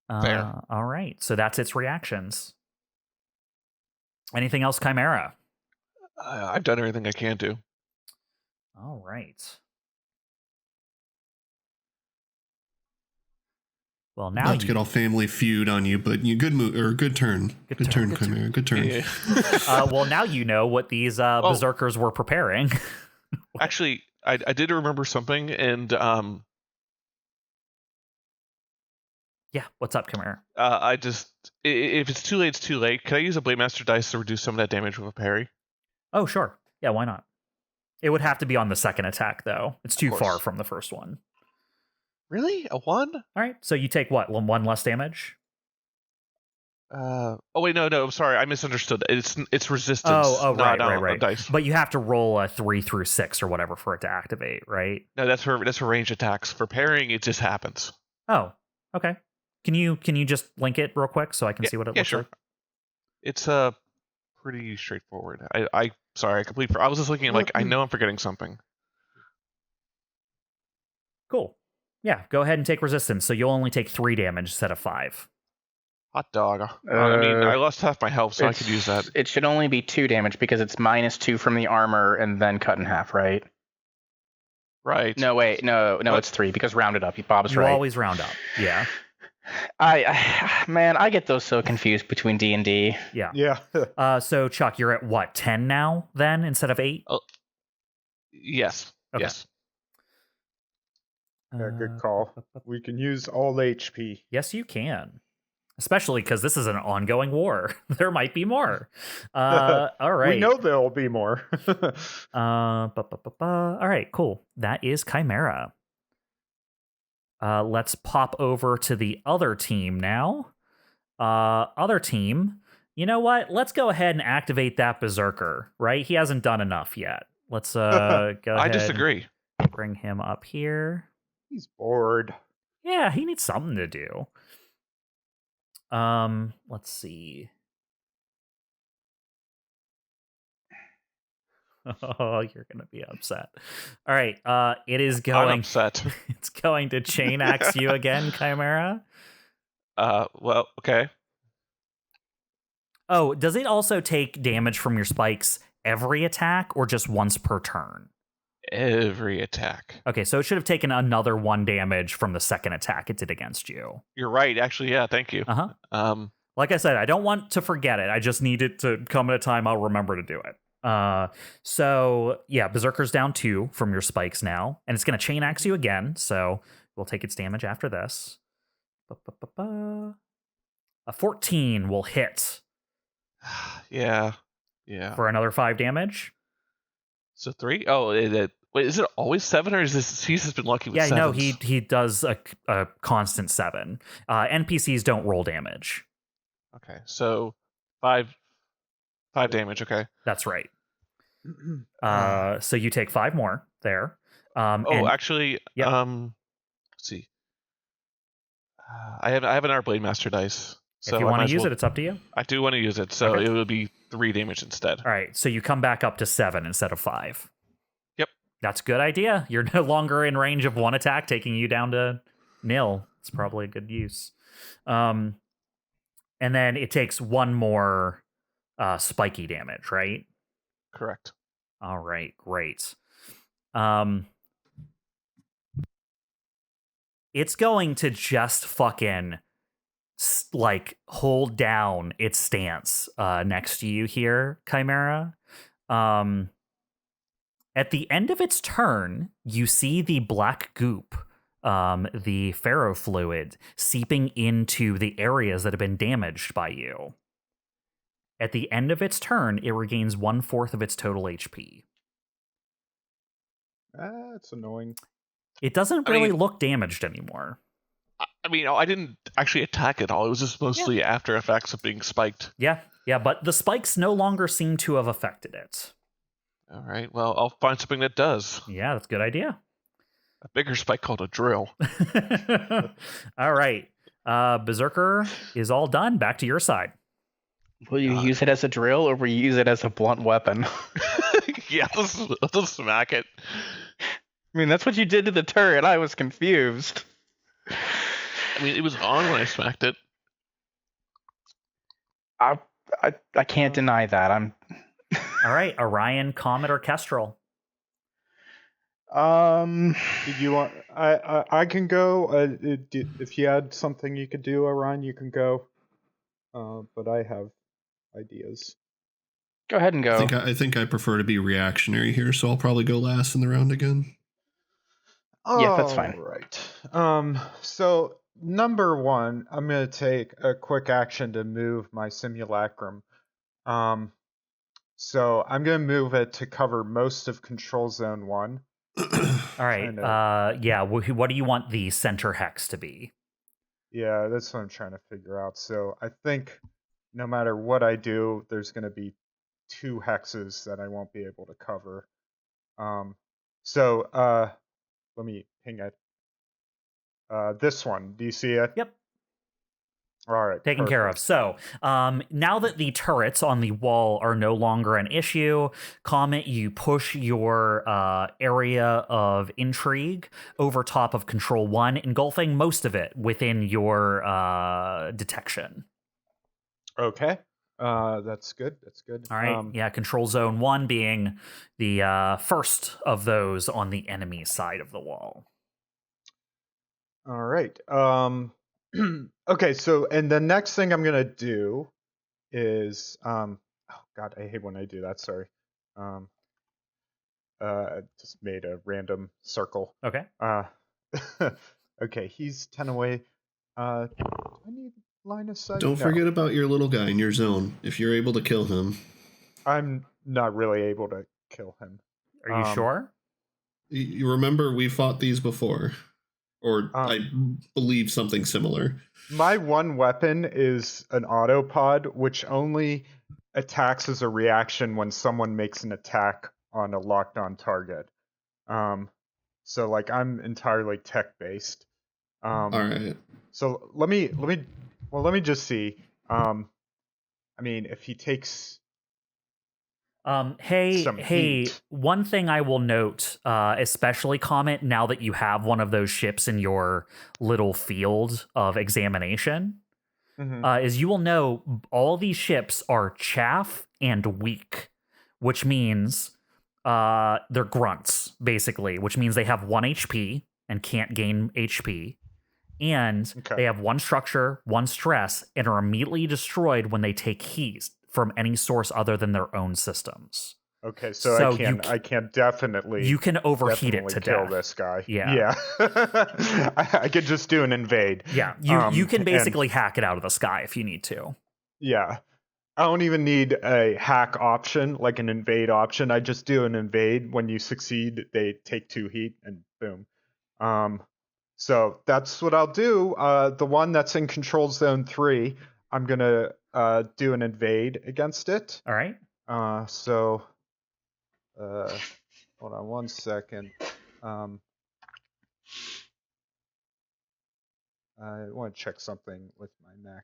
Fair. All right, so that's its reactions. Anything else, Chimera? I've done everything I can do. All right. Well, now not to get all family feud on you, but you good move or good turn. Good turn, Chimera. Good turn. Yeah. Well, now you know what these berserkers were preparing. Actually, I did remember something, and yeah, what's up, Chimera? If it's too late, it's too late. Can I use a Blade Master dice to reduce some of that damage with a parry? Oh, sure. Yeah, why not? It would have to be on the second attack, though. It's too far from the first one. Really? A 1? All right, so you take what? 1 less damage? Oh wait, no, I'm sorry, I misunderstood. It's resistance. Right. Dice. But you have to roll a 3 through 6 or whatever for it to activate, right? No, that's for range attacks. For parrying, it just happens. Oh, okay. Can you just link it real quick so I can see what it looks like? It's pretty straightforward. I completely. I was just looking at I know I'm forgetting something. Cool. Yeah, go ahead and take resistance. So you'll only take 3 damage instead of 5. Hot dog. I mean, I lost half my health, so I could use that. It should only be 2 damage because it's -2 from the armor and then cut in half, right? Right. No, wait. No, it's 3 because rounded up. Bob's right. You always round up. Yeah. I get those so confused between D&D. Yeah. So Chuck, you're at what, 10 now then instead of 8? Yes. Okay. Yes. Yeah, good call. We can use all HP. Yes, you can. Especially because this is an ongoing war. There might be more. All right. We know there'll be more. All right, cool. That is Chimera. Let's pop over to the other team now. Other team, you know what? Let's go ahead and activate that Berserker, right? He hasn't done enough yet. Let's go ahead. I disagree. Bring him up here. He's bored. Yeah, he needs something to do. Let's see. Oh, you're gonna be upset. All right, it is going. I'm upset. It's going to chain axe you again, Chimera. Well, okay. Oh, does it also take damage from your spikes every attack, or just once per turn? Every attack. Okay, so it should have taken another 1 damage from the second attack it did against you. You're right. Actually, yeah. Thank you. Let's Like I said, I don't want to forget it. I just need it to come at a time I'll remember to do it. So yeah, Berserker's down 2 from your spikes now, and it's going to chain axe you again. So we'll take its damage after this. A 14 will hit. Yeah. For another 5 damage. So 3? Oh, wait, is it always 7, or is this? He's just been lucky with 7s? Yeah, no, he does a constant 7. NPCs don't roll damage. Okay, so 5 damage. Okay, that's right. So you take 5 more there. Actually, yep. Let's see. I have an Art Blade Master dice. So if you want to use it, it's up to you. I do want to use it, so it will be 3 damage instead. All right, so you come back up to 7 instead of 5. Yep. That's a good idea. You're no longer in range of 1 attack, taking you down to 0. It's probably a good use. And then it takes 1 more spiky damage, right? Correct. All right, great. It's going to just fucking like hold down its stance next to you here, Chimera. At the end of its turn, you see the black goop, the ferrofluid, seeping into the areas that have been damaged by you. At the end of its turn, it regains 1/4 of its total HP. That's annoying. It doesn't really look damaged anymore. I mean, I didn't actually attack it all. It was just mostly after effects of being spiked. Yeah, but the spikes no longer seem to have affected it. All right, well, I'll find something that does. Yeah, that's a good idea. A bigger spike called a drill. All right. Berserker is all done. Back to your side. Will you use it as a drill, or will you use it as a blunt weapon? Yeah, let's smack it. I mean, that's what you did to the turret. I was confused. I mean, it was on when I smacked it. I can't deny that. I'm. All right, Orion, Comet, or Kestrel. Did you want? I can go. If you had something you could do, Orion, you can go. But I have ideas. Go ahead and go. I think I prefer to be reactionary here, so I'll probably go last in the round again. Yeah, that's fine. Right. So number 1, I'm gonna take a quick action to move my simulacrum. So I'm gonna move it to cover most of Control Zone 1. All right. Yeah. What do you want the center hex to be? Yeah, that's what I'm trying to figure out. So I think no matter what I do, there's gonna be 2 hexes that I won't be able to cover. So let me ping it. This one. Do you see it? Yep. All right. Taken care of. So now that the turrets on the wall are no longer an issue, Comet, you push your area of intrigue over top of Control 1, engulfing most of it within your detection. Okay. That's good. That's good. All right. Yeah, Control Zone 1 being the first of those on the enemy side of the wall. All right. Okay, so and the next thing I'm gonna do is oh god, I hate when I do that, sorry. Just made a random circle. Okay. Okay, he's 10 away. Do I need line of sight? Don't forget about your little guy in your zone. If you're able to kill him. I'm not really able to kill him. Are you sure? You remember we fought these before. Or I believe something similar. My one weapon is an autopod, which only attacks as a reaction when someone makes an attack on a locked on target. So like I'm entirely tech based. All right. So let me just see. I mean, if he takes Hey, one thing I will note, especially Comet, now that you have one of those ships in your little field of examination, is you will know all these ships are chaff and weak, which means they're grunts, basically, which means they have 1 HP and can't gain HP. And they have 1 structure, 1 stress, and are immediately destroyed when they take heat from any source other than their own systems. Okay, so I can definitely you can overheat it to kill death. this guy. Yeah. I could just do an invade. Yeah, you can basically hack it out of the sky if you need to. Yeah. I don't even need a hack option, like an invade option. I just do an invade. When you succeed, they take 2 heat and boom. So that's what I'll do. The one that's in control zone 3, I'm gonna do an invade against it. All right. So hold on 1 second. I want to check something with my mech.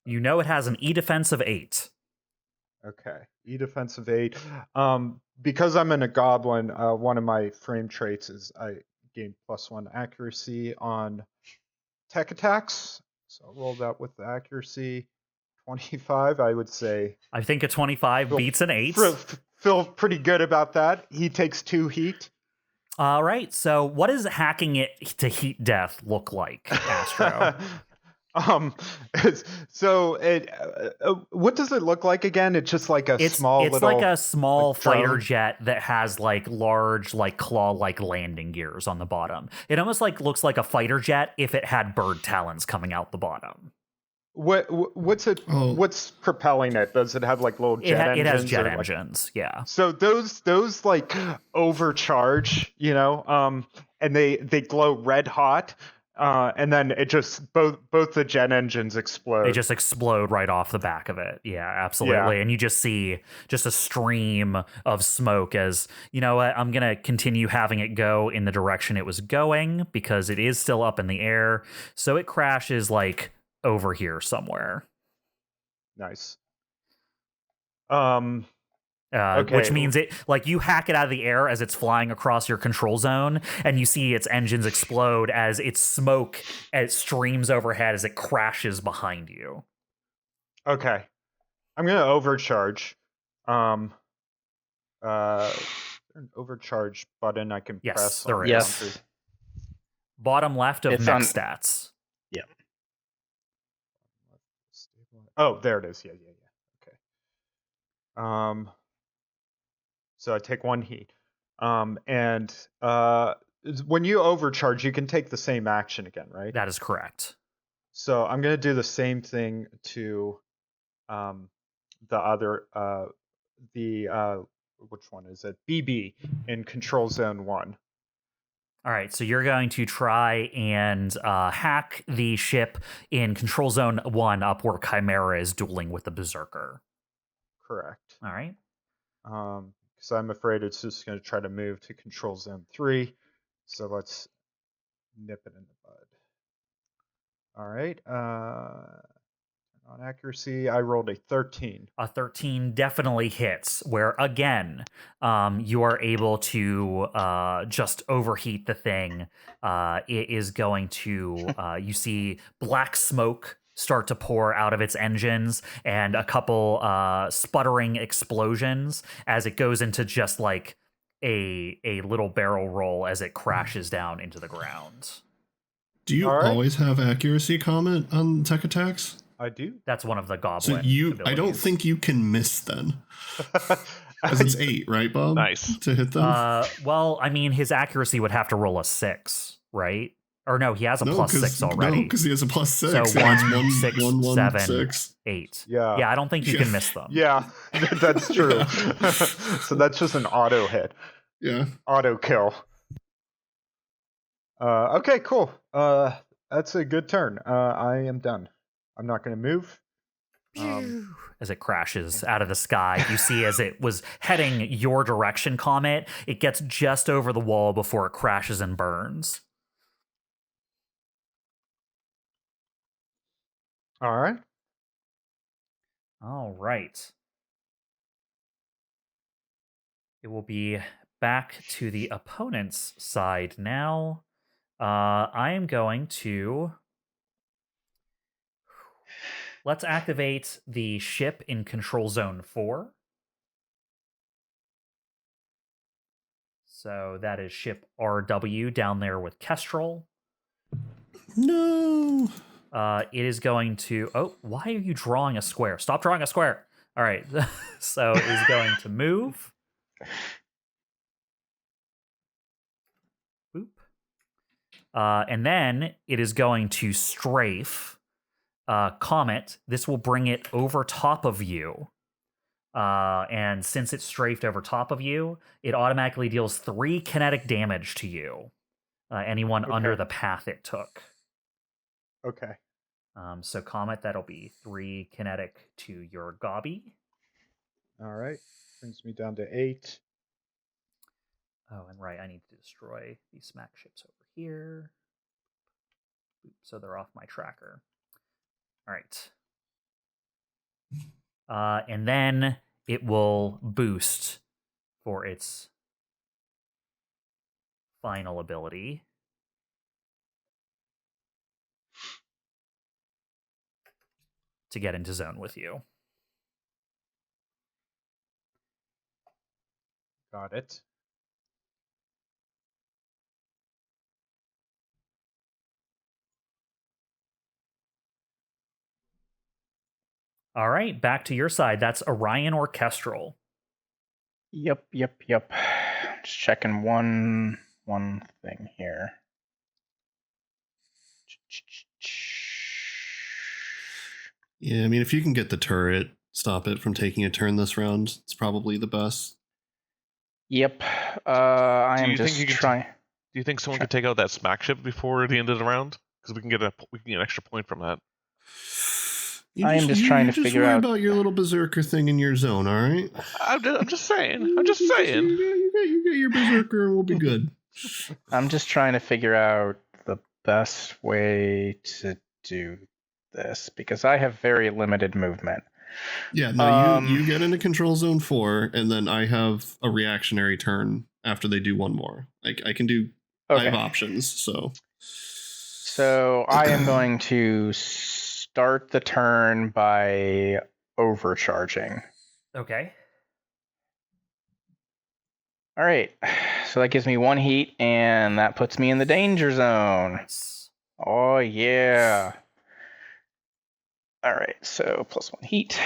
You know it has an E defense of 8. Okay, E defense of 8. Because I'm in a goblin, one of my frame traits is I gain +1 accuracy on tech attacks. So I'll roll that with the accuracy. 25, I would say. I think a 25 beats an 8. Feel pretty good about that. He takes 2 heat. All right. So what does hacking it to heat death look like, Astro? So what does it look like again? It's just like it's like a small fighter jet that has like large like claw-like landing gears on the bottom. It almost like looks like a fighter jet if it had bird talons coming out the bottom. What's it? What's propelling it? Does it have like little jet engines? It has jet engines, yeah. So those like overcharge, and they glow red hot. And then it just both the jet engines explode. They just explode right off the back of it. Yeah, absolutely. Yeah. And you just see just a stream of smoke as, you know what, I'm going to continue having it go in the direction it was going because it is still up in the air. So it crashes like over here somewhere. Nice. Okay. Which means it like you hack it out of the air as it's flying across your control zone, and you see its engines explode as its smoke streams overhead as it crashes behind you. Okay, I'm gonna overcharge. An overcharge button I can press. There is. Yes. Bottom left of mech stats. Yeah. Oh, there it is. Yeah. Okay. So I take 1 heat. And when you overcharge, you can take the same action again, right? That is correct. So I'm going to do the same thing to the other, which one is it? BB in Control Zone 1. All right, so you're going to try and hack the ship in Control Zone 1 up where Chimera is dueling with the Berserker. Correct. All right. Because I'm afraid it's just going to try to move to Control Zone 3. So let's nip it in the bud. All right. On accuracy, I rolled a 13. A 13 definitely hits, where, again, you are able to just overheat the thing. It is going to, you see black smoke start to pour out of its engines and a couple sputtering explosions as it goes into just like a little barrel roll as it crashes down into the ground. Do you always have accuracy comment on tech attacks? I do. That's one of the goblin. So I don't think you can miss then. Because it's 8, right, Bob? Nice. To hit them? Well, I mean, his accuracy would have to roll a 6, right? Or no, he has a +6 already. No, because he has a +6. So yeah, 1, 6, 7, 6. 8. Yeah. Yeah, I don't think you can miss them. Yeah, that's true. So that's just an auto hit. Yeah. Auto kill. Okay, cool. That's a good turn. I am done. I'm not going to move. As it crashes out of the sky, you see as it was heading your direction, Comet, it gets just over the wall before it crashes and burns. All right. All right. It will be back to the opponent's side now. I am going to... Let's activate the ship in Control Zone 4. So that is ship RW down there with KESTRAL. No. It is going to... Oh, why are you drawing a square? Stop drawing a square. All right. So it is going to move. Boop. And then it is going to strafe Comet. This will bring it over top of you. And since it's strafed over top of you, it automatically deals 3 kinetic damage to you. Anyone under the path it took. Okay. So Comet, that'll be 3 kinetic to your Gobby. All right. Brings me down to 8. Oh, and right, I need to destroy these smack ships over here. So they're off my tracker. All right. And then it will boost for its final ability. To get into zone with you. Got it. All right, back to your side. That's Orion or KESTRAL. Yep. Just checking one thing here. Yeah, I mean, if you can get the turret, stop it from taking a turn this round, it's probably the best. Yep. I am just trying. Do you think someone could take out that smack ship before the end of the round? Because we can get an extra point from that. I am just trying to figure out about your little berserker thing in your zone. All right. I'm just saying. I'm just saying. You get your berserker, and we'll be good. I'm just trying to figure out the best way to do this because I have very limited movement. Yeah, no, you get into control zone 4, and then I have a reactionary turn after they do one more. I can do. Okay. I have options, so. So I am going to start the turn by overcharging. Okay. All right. So that gives me 1 heat, and that puts me in the danger zone. Nice. Oh, yeah. All right. So +1 heat.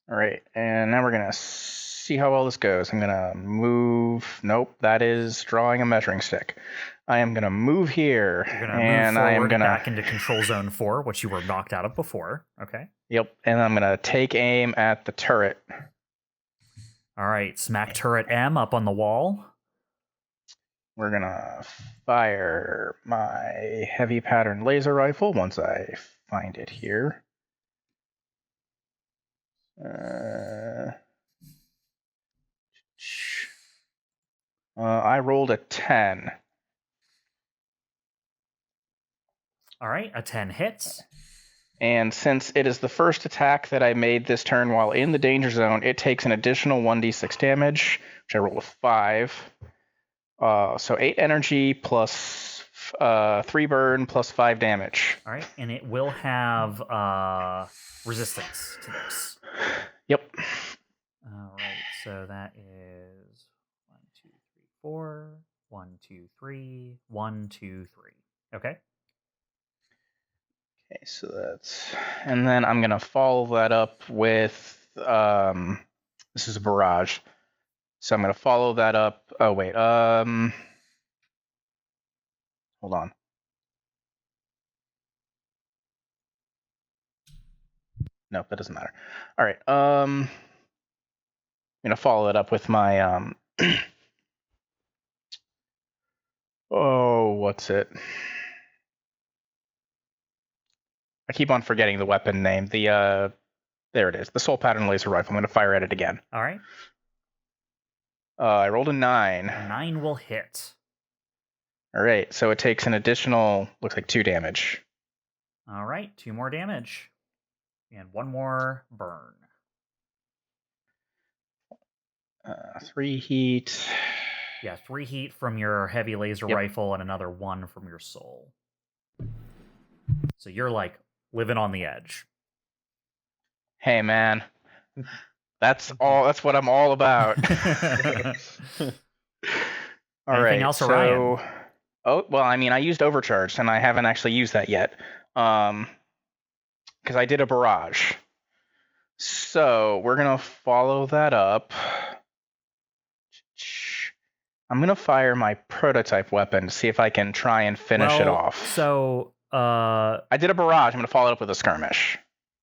All right. And now we're going to see how well this goes. I'm going to move. Nope. That is drawing a measuring stick. I am going to move here. You're going to move forward back into control zone 4, which you were knocked out of before. Okay. Yep. And I'm going to take aim at the turret. All right. Smack turret M up on the wall. We're going to fire my heavy pattern laser rifle once I find it here. I rolled a 10. All right, a 10 hits. And since it is the first attack that I made this turn while in the danger zone, it takes an additional 1d6 damage, which I rolled a 5. So 8 energy plus 3 burn plus 5 damage. All right, and it will have resistance to this. Yep. All right, so that is 1, 2, 3, 4. 1, 2, 3. 1, 2, 3. Okay. Okay, so that's, and then I'm gonna follow that up with this is a barrage. So I'm gonna follow that up. Oh wait, hold on. No, that doesn't matter. All right, I'm gonna follow it up with my oh, what's it? I keep on forgetting the weapon name. There it is. The soul pattern laser rifle. I'm going to fire at it again. All right. I rolled a 9. A 9 will hit. All right. So it takes an additional, looks like 2 damage. All right. 2 more damage. And 1 more burn. 3 heat. Yeah, 3 heat from your heavy laser rifle and another 1 from your soul. So you're like living on the edge. Hey man, that's what I'm all about. Anything else, Orion? Oh, well, I mean, I used Overcharge, and I haven't actually used that yet. Because I did a barrage. So we're going to follow that up. I'm going to fire my prototype weapon to see if I can try and finish it off. So, I did a barrage. I'm going to follow it up with a skirmish.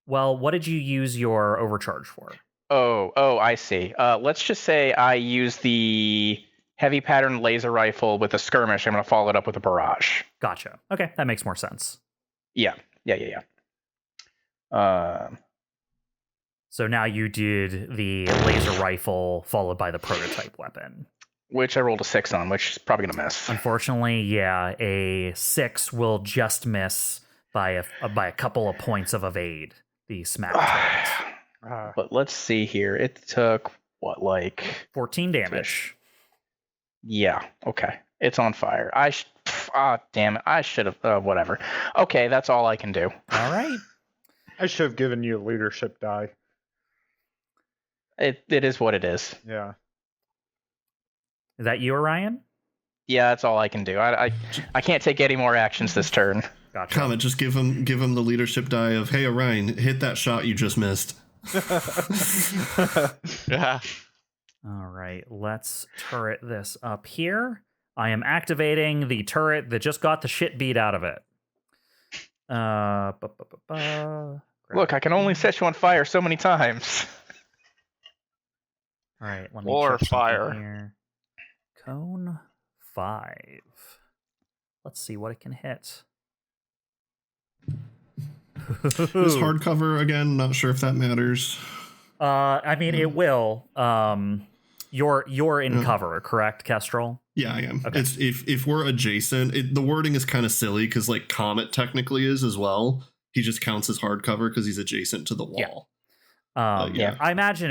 Well, what did you use your overcharge for? Oh, I see. Let's just say I use the heavy pattern laser rifle with a skirmish. I'm going to follow it up with a barrage. Gotcha. Okay, that makes more sense. Yeah. So now you did the laser rifle followed by the prototype weapon. Which I rolled a 6 on, which is probably going to miss. Unfortunately, yeah, a 6 will just miss by a couple of points of evade. The smack turret. But let's see here. It took, 14 damage. Yeah, okay. It's on fire. Damn it. I should have, whatever. Okay, that's all I can do. All right. I should have given you a leadership die. It is what it is. Yeah. Is that you, Orion? Yeah, that's all I can do. I can't take any more actions this turn. Gotcha. COMET, just give him the leadership die of, hey, Orion, hit that shot you just missed. Yeah. All right, let's turret this up here. I am activating the turret that just got the shit beat out of it. Look, I can only set you on fire so many times. All right, let me Or check fire. Here. Cone 5. Let's see what it can hit. This hardcover again, not sure if that matters. I mean, it will. You're in cover, correct, KESTRAL? Yeah, I am. Okay. It's if we're adjacent, the wording is kind of silly because like COMET technically is as well. He just counts as hardcover because he's adjacent to the wall. Yeah. I imagine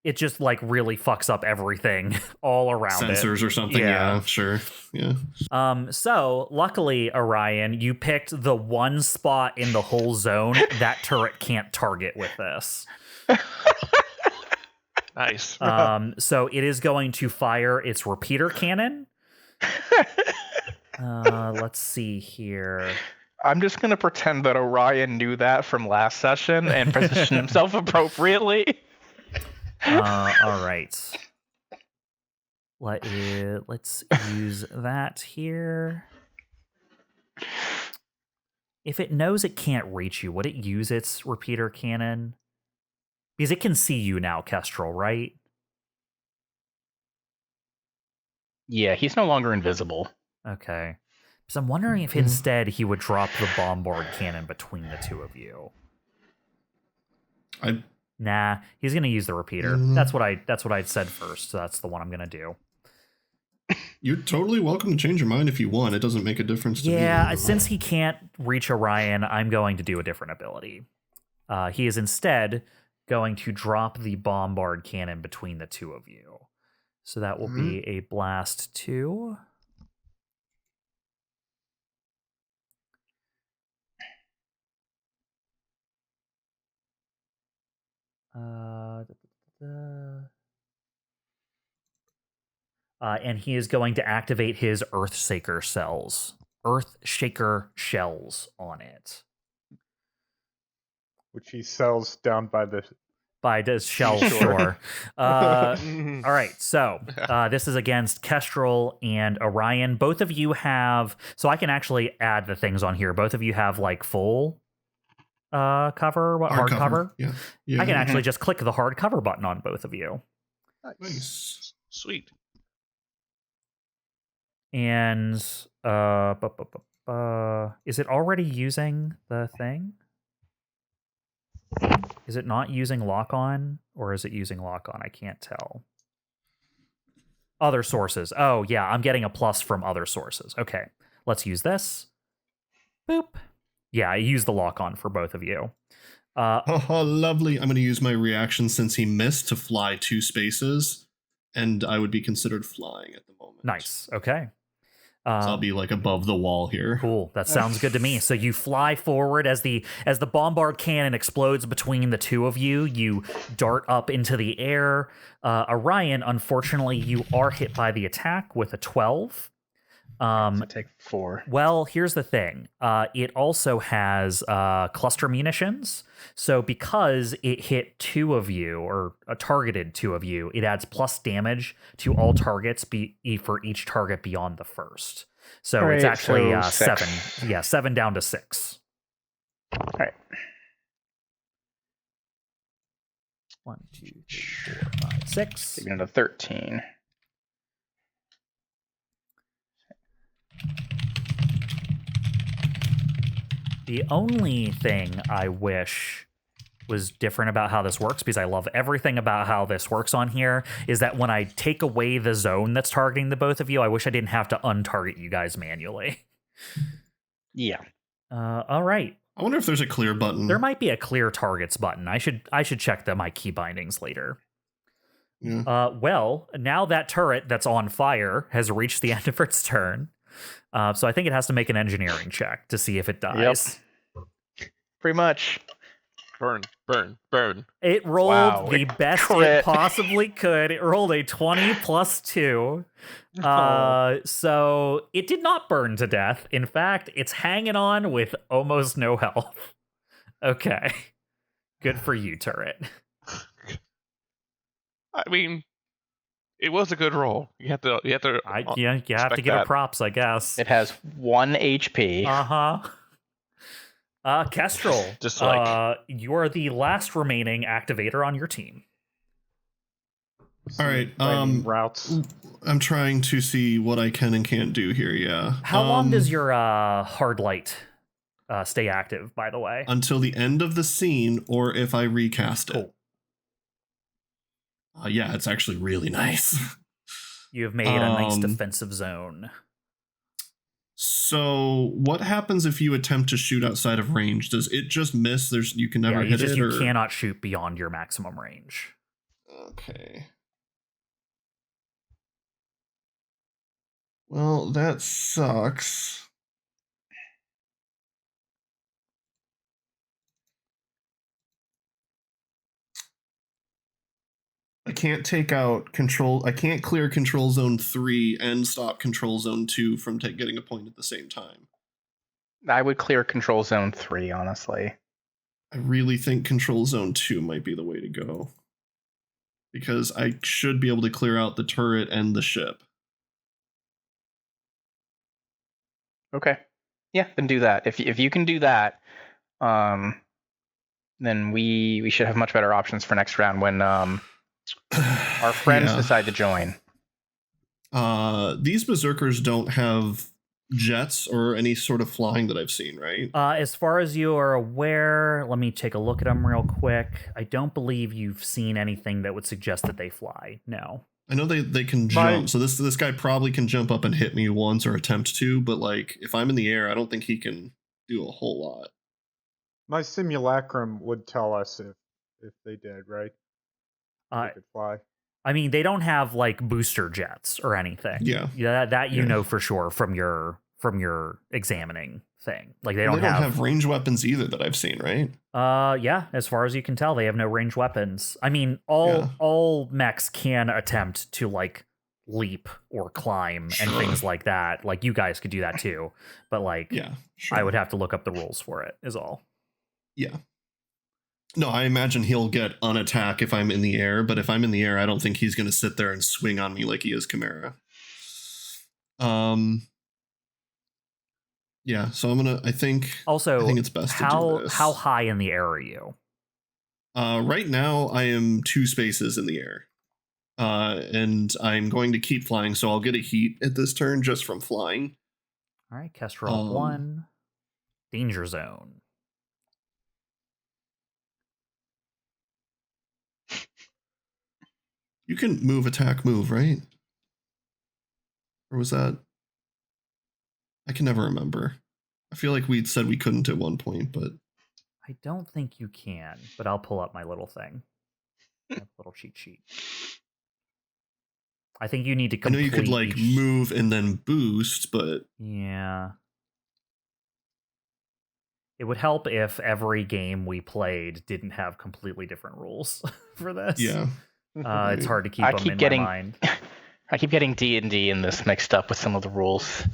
it just like really fucks up everything all around Sensors it. or something. Yeah, sure. Yeah. So luckily, Orion, you picked the one spot in the whole zone that turret can't target with this. Nice. So it is going to fire its repeater cannon. Let's see here. I'm just going to pretend that Orion knew that from last session and position himself appropriately. All right. Let's use that here. If it knows it can't reach you, would it use its repeater cannon? Because it can see you now, KESTRAL, right? Yeah, he's no longer invisible. Okay. So I'm wondering if instead he would drop the bombard cannon between the two of you. Nah, he's gonna use the repeater. That's what I said first. So that's the one I'm gonna do. You're totally welcome to change your mind if you want. It doesn't make a difference to me. Yeah, since he can't reach Orion, I'm going to do a different ability. He is instead going to drop the bombard cannon between the two of you. So that will be a blast 2. And he is going to activate his Earthshaker on it. Which he sells down by the shell shore. All right, so this is against KESTRAL and Orion. Both of you have, so I can actually add the things on here. Both of you have like full cover, hard cover. Yeah. I can actually just click the hard cover button on both of you. Nice. Sweet. And is it already using the thing? Is it not using lock on, or is it using lock on? I can't tell. Other sources. Oh, yeah, I'm getting a plus from other sources. Okay, let's use this. Boop. Yeah, I used the lock on for both of you. Oh, lovely. I'm going to use my reaction since he missed to fly 2 spaces, and I would be considered flying at the moment. Nice. Okay. So I'll be like above the wall here. Cool. That sounds good to me. So you fly forward as the bombard cannon explodes between the two of you. You dart up into the air. Orion, unfortunately, you are hit by the attack with a 12. So take 4. Well, here's the thing. It also has cluster munitions. So because it hit 2 of you, or targeted 2 of you, it adds plus damage to all targets for each target beyond the first. So it's actually 7. Yeah, 7 down to 6. All right. 1, 2, 3, 4, 5, 6. Taking it to 13. The only thing I wish was different about how this works, because I love everything about how this works on here, is that when I take away the zone that's targeting the both of you, I wish I didn't have to untarget you guys manually. Yeah. All right. I wonder if there's a clear button. There might be a clear targets button. I should check my key bindings later. Yeah. Well, now that turret that's on fire has reached the end of its turn. So I think it has to make an engineering check to see if it dies. Yep. Pretty much. Burn, burn, burn. It rolled the best it possibly could. It rolled a 20 plus 2. So it did not burn to death. In fact, it's hanging on with almost no health. Okay. Good for you, turret. I mean, it was a good roll. You have to. You have to give it props, I guess. It has 1 HP. KESTRAL. Just like you are the last remaining activator on your team. All right. Routes. I'm trying to see what I can and can't do here. Yeah. How long does your hard light stay active, by the way? Until the end of the scene, or if I recast it. Cool. Yeah, it's actually really nice. You have made a nice defensive zone. So, what happens if you attempt to shoot outside of range? Does it just miss? You can never hit it? You cannot shoot beyond your maximum range. Okay. Well, that sucks. I can't take out control. I can't clear control zone 3 and stop control zone 2 from getting a point at the same time. I would clear control zone 3, honestly. I really think control zone 2 might be the way to go, because I should be able to clear out the turret and the ship. Okay. Yeah, then do that. If you can do that, then we should have much better options for next round when our friends decide to join. These berserkers don't have jets or any sort of flying that I've seen, right? As far as you are aware, let me take a look at them real quick. I don't believe you've seen anything that would suggest that they fly. No. I know they can jump, so this guy probably can jump up and hit me once or attempt to, but like if I'm in the air, I don't think he can do a whole lot. My simulacrum would tell us if they did, right? They could fly. I mean, they don't have like booster jets or anything. Yeah, that you know for sure from your examining thing. Like they don't have range weapons either that I've seen, right? Yeah, as far as you can tell, they have no range weapons. I mean, all mechs can attempt to like leap or climb and things like that. Like you guys could do that too, but like I would have to look up the rules for it. Is all. Yeah. No, I imagine he'll get an attack if I'm in the air, but if I'm in the air, I don't think he's going to sit there and swing on me like he is CHIMERA. Yeah, so I think it's best to do this. How high in the air are you? Right now, I am 2 spaces in the air. And I'm going to keep flying, so I'll get a heat at this turn just from flying. All right, KESTRAL 1. Danger zone. You can move, attack, move, right? Or was that... I can never remember. I feel like we'd said we couldn't at one point, but... I don't think you can, but I'll pull up my little thing. My little cheat sheet. I think you need to I know complete you could like move and then boost, but yeah. It would help if every game we played didn't have completely different rules for this. Yeah. It's hard to keep them in my mind. I keep getting D&D in this mixed up with some of the rules.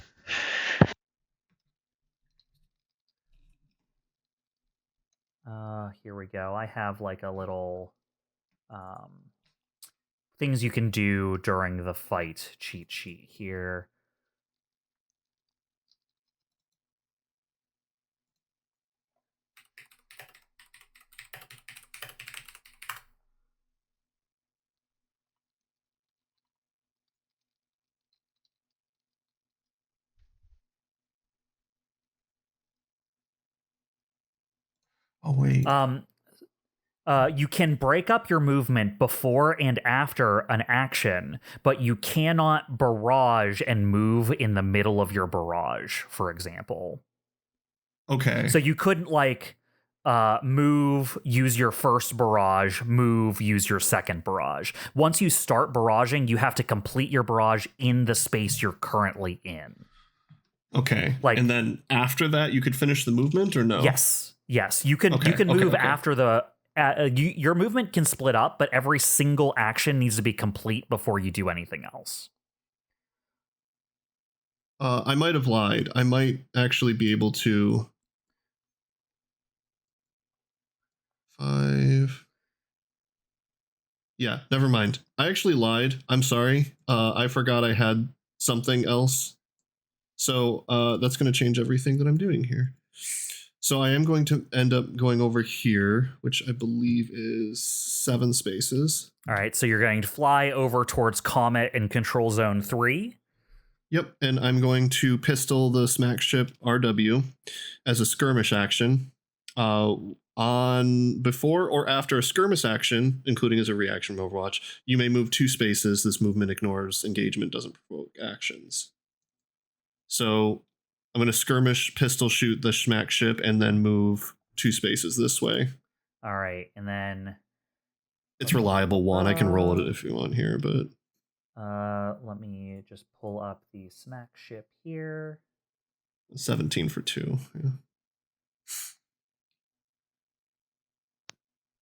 Here we go. I have like a little things you can do during the fight cheat sheet here. Oh wait. You can break up your movement before and after an action, but you cannot barrage and move in the middle of your barrage, for example. Okay. So you couldn't like move, use your first barrage, move, use your second barrage. Once you start barraging, you have to complete your barrage in the space you're currently in. Okay. Like, and then after that, you could finish the movement, or no? Yes. You can move okay. after the. Your movement can split up, but every single action needs to be complete before you do anything else. I might have lied. I might actually be able to. 5. Yeah, never mind. I actually lied. I'm sorry. I forgot I had something else. So that's going to change everything that I'm doing here. So I am going to end up going over here, which I believe is 7 spaces. All right, so you're going to fly over towards Comet in Control Zone 3. Yep, and I'm going to pistol the smack ship RW as a skirmish action. On before or after a skirmish action, including as a reaction from Overwatch, you may move 2 spaces. This movement ignores engagement, doesn't provoke actions. So I'm going to skirmish pistol shoot the smack ship and then move 2 spaces this way. All right, and then it's reliable 1. I can roll it if you want here, but let me just pull up the smack ship here. 17 for 2. Yeah.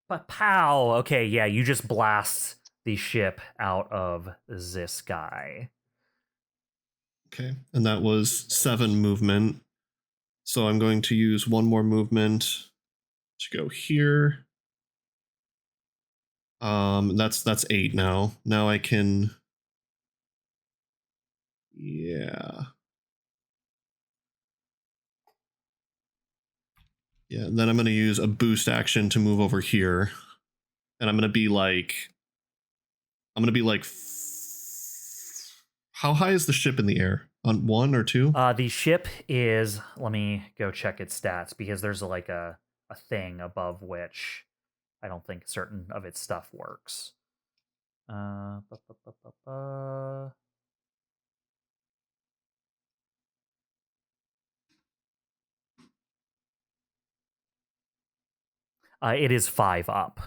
But pow! Okay, yeah, you just blast the ship out of the sky. Okay, and that was 7 movement. So I'm going to use 1 more movement to go here. That's 8 now. Now I can. Yeah. Yeah, and then I'm going to use a boost action to move over here. And I'm going to be like. How high is the ship in the air? On 1 or 2? The ship is. Let me go check its stats because there's like a thing above which I don't think certain of its stuff works. It is 5 up.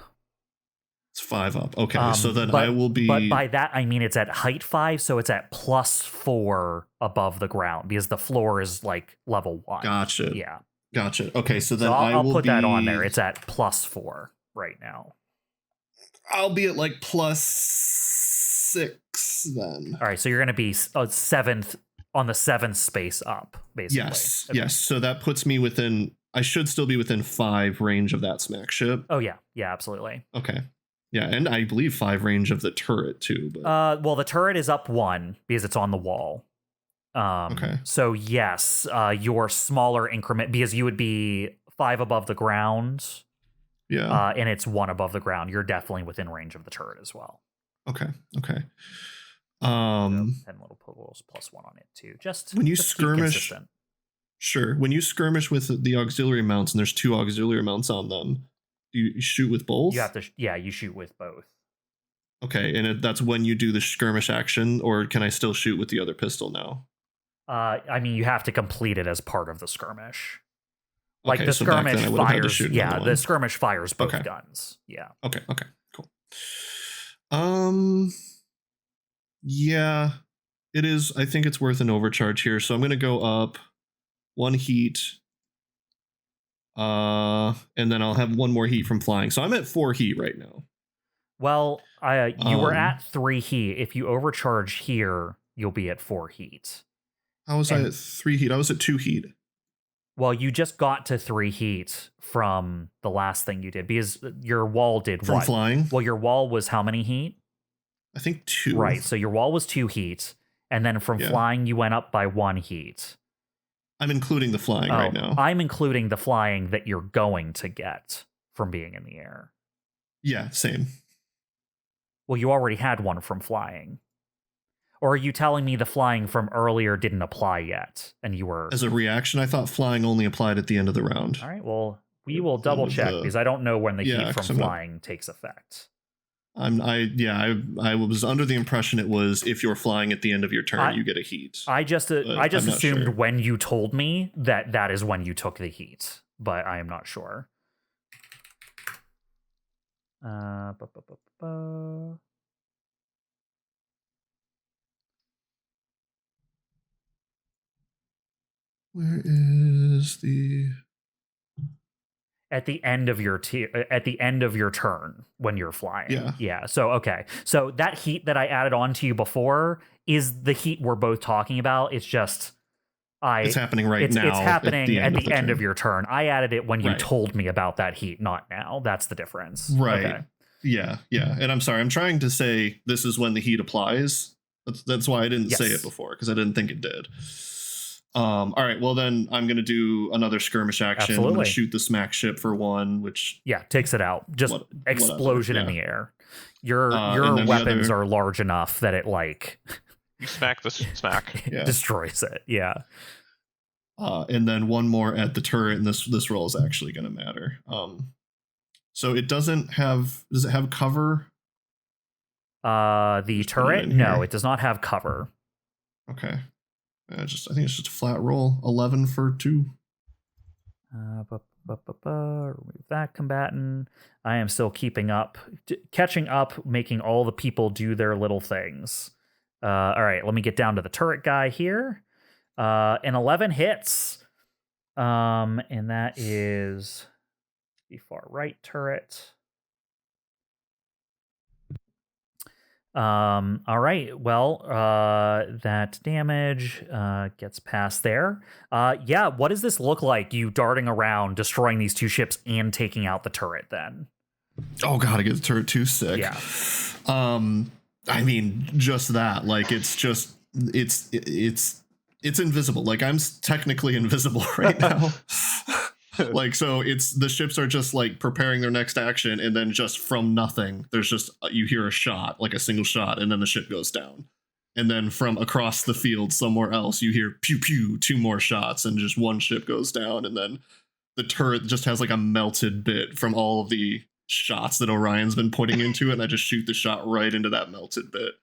It's 5 up. Okay, so then I will be. But by that I mean it's at height 5, so it's at +4 above the ground because the floor is like level 1. Gotcha. Yeah. Gotcha. Okay, so then I'll will put be... that on there. It's at +4 right now. I'll be at like +6 then. All right, so you're going to be 7th on the 7th space up, basically. Yes, okay. Yes. So that puts me within. I should still be within 5 range of that smack ship. Oh yeah, absolutely. Okay. Yeah, and I believe 5 range of the turret too. But well, the turret is up 1 because it's on the wall. Okay. So yes, your smaller increment because you would be 5 above the ground. Yeah. And it's 1 above the ground. You're definitely within range of the turret as well. Okay. Okay. And little puddles +1 on it too. Just when you just skirmish. Sure. When you skirmish with the auxiliary mounts, and there's 2 auxiliary mounts on them, do you shoot with both? You have to. Yeah, you shoot with both. Okay, and that's when you do the skirmish action, or can I still shoot with the other pistol now? I mean, you have to complete it as part of the skirmish. Like okay, the so skirmish fires. Yeah, the skirmish fires both guns. Yeah. Okay. Cool. Yeah, it is. I think it's worth an overcharge here. So I'm going to go up 1 heat. And then I'll have 1 more heat from flying. So I'm at 4 heat right now. Well, you were at 3 heat. If you overcharge here, you'll be at 4 heat. How was I at 3 heat? I was at 2 heat. Well, you just got to 3 heat from the last thing you did because your wall did from what? Flying? Well, your wall was how many heat? I think 2. Right, so your wall was 2 heat, and then from flying you went up by 1 heat. I'm including the flying right now. I'm including the flying that you're going to get from being in the air. Yeah, same. Well, you already had 1 from flying. Or are you telling me the flying from earlier didn't apply yet, and you were... As a reaction, I thought flying only applied at the end of the round. All right, well, we will double check, because I don't know when the heat from flying takes effect. I was under the impression it was if you're flying at the end of your turn, you get a heat. I just assumed when you told me that is when you took the heat, but I am not sure. Where is the... At the end of your turn when you're flying. Yeah. So okay. So that heat that I added on to you before is the heat we're both talking about. It's just it's happening right now. It's happening at the end of your turn. I added it when you told me about that heat, not now. That's the difference. Right. Okay. Yeah. And I'm sorry. I'm trying to say this is when the heat applies. That's why I didn't say it before, because I didn't think it did. All right, well then I'm going to do another skirmish action. Absolutely. I'm going to shoot the smack ship for 1, which... Yeah, takes it out. Just explosion in the air. Your weapons are large enough that it like... You smack the smack. Destroys it, yeah. And then 1 more at the turret, and this roll is actually going to matter. So it doesn't have... Does it have cover? The turret? No, it does not have cover. Okay. I think it's just a flat roll. 11 for 2. Remove that combatant. I am still catching up, making all the people do their little things. All right, let me get down to the turret guy here. An 11 hits. And that is the far right turret. All right, well, that damage gets past there. What does this look like, you darting around, destroying these 2 ships and taking out the turret then? Oh god, I get the turret too sick. Yeah. I mean, just that. Like, it's invisible. Like, I'm technically invisible right now. Like, so the ships are just like preparing their next action, and then just from nothing, there's just, you hear a shot, like a single shot, and then the ship goes down. And then from across the field somewhere else, you hear pew pew, 2 more shots, and just 1 ship goes down, and then the turret just has like a melted bit from all of the shots that Orion's been putting into it, and I just shoot the shot right into that melted bit.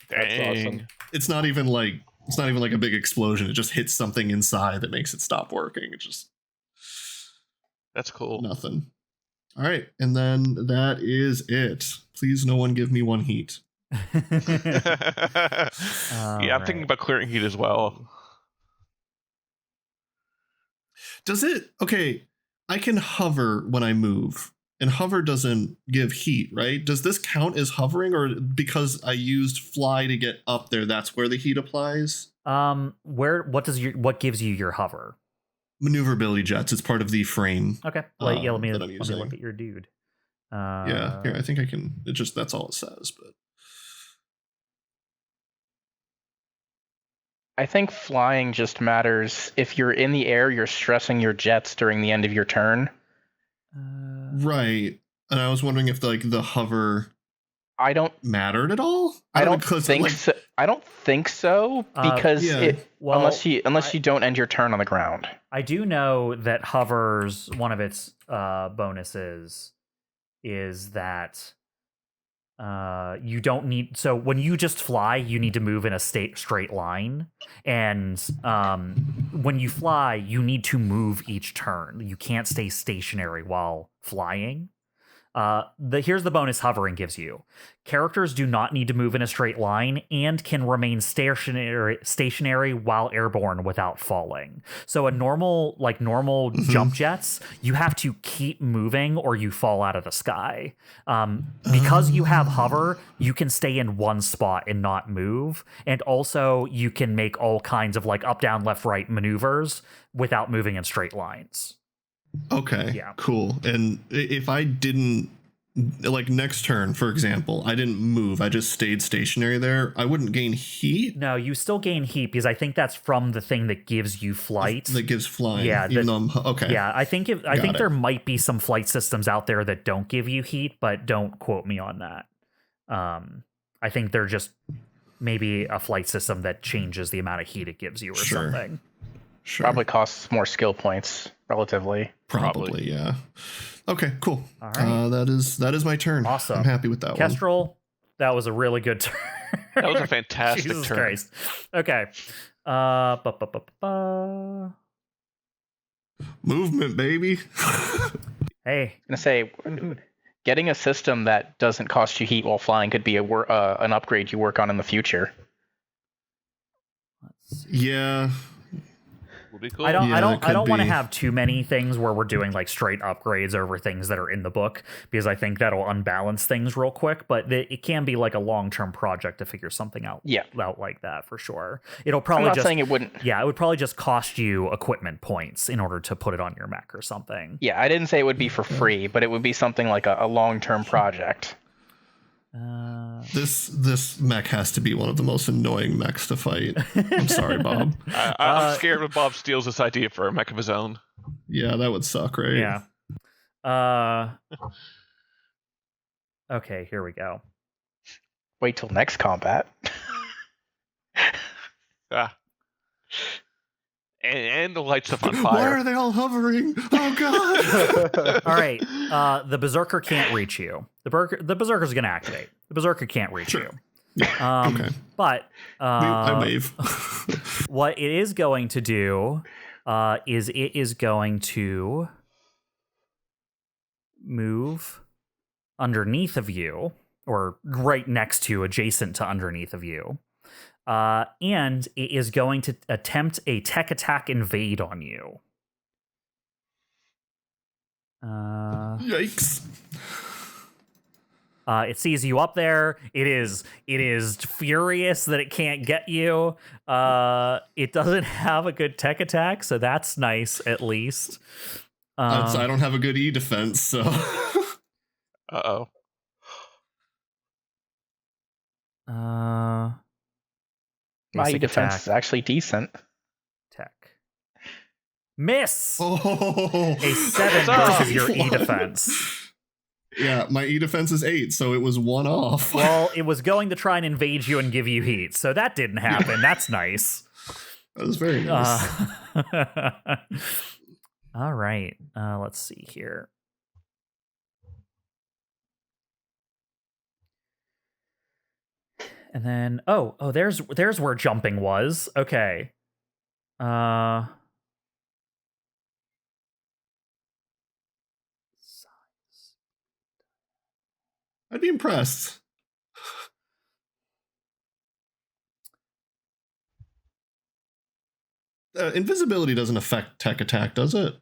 That's awesome. It's not even like a big explosion. It just hits something inside that makes it stop working. It just... That's cool. Nothing. All right, and then that is it. Please, no one give me 1 heat. I'm thinking about clearing heat as well. Does it? Okay, I can hover when I move, and hover doesn't give heat, right? Does this count as hovering, or because I used fly to get up there, that's where the heat applies? What gives you your hover? Maneuverability jets. It's part of the frame. Okay. Well, let me look at your dude. Here, I think I can. That's all it says. But I think flying just matters if you're in the air. You're stressing your jets during the end of your turn. Right. And I was wondering if the hover. I don't mattered at all. I don't think so. I don't think so, because unless you don't end your turn on the ground. I do know that hover's one of its bonuses is that you don't need. So when you just fly, you need to move in a straight line, and when you fly, you need to move each turn. You can't stay stationary while flying. Here's the bonus hovering gives you. Characters do not need to move in a straight line and can remain stationary while airborne without falling. So a normal jump jets, you have to keep moving or you fall out of the sky. Because you have hover, you can stay in one spot and not move. And also you can make all kinds of like up, down, left, right maneuvers without moving in straight lines. Okay, yeah, cool. And if I didn't, like next turn, for example, I didn't move, I just stayed stationary there, I wouldn't gain heat? No, you still gain heat because I think that's from the thing that gives you flight. That gives flying. Yeah, even though I'm okay. Yeah, I think there might be some flight systems out there that don't give you heat, but don't quote me on that. I think they're just maybe a flight system that changes the amount of heat it gives you or something. Sure. Probably costs more skill points, relatively. Probably, yeah. Okay, cool. All right. That is my turn. Awesome. I'm happy with that KESTRAL, one. that was a really good turn. That was a fantastic Jesus turn. Christ. Okay. Movement, baby. I'm Hey. gonna say, getting a system that doesn't cost you heat while flying could be an upgrade you work on in the future. Yeah. Would be cool. I don't want to be. have too many things where we're doing like straight upgrades over things that are in the book because I think that'll unbalance things real quick. But it can be like a long-term project to figure something out. Yeah. Out like that for sure. It'll probably I'm not saying it wouldn't. Yeah, it would probably just cost you equipment points in order to put it on your mech or something. Yeah, I didn't say it would be for free, but it would be something like a long-term project. This mech has to be one of the most annoying mechs to fight. I'm sorry, Bob. I'm scared when Bob steals this idea for a mech of his own. Yeah, that would suck, right? Yeah. Okay, here we go. Wait till next combat. And the light stuff on Why fire. are they all hovering? Oh god! All right. The Berserker can't reach you. The Berserker's going to activate. The Berserker can't reach you. Okay. But I wave. what it is going to do is it is going to move underneath of you, or right next to, adjacent to underneath of you. And it is going to attempt a tech attack invade on you. Yikes. It sees you up there. It is furious that it can't get you. It doesn't have a good tech attack, so that's nice at least. I don't have a good E defense, so. Uh-oh. My E defense is actually decent. Tech. Miss! Oh. A 7 versus your E defense. Yeah, my E defense is 8, so it was 1 off. Well, it was going to try and invade you and give you heat, so that didn't happen. That's nice. That was very nice. All right. Let's see here. And then there's where jumping was. Okay. Size. I'd be impressed. Invisibility doesn't affect tech attack, does it?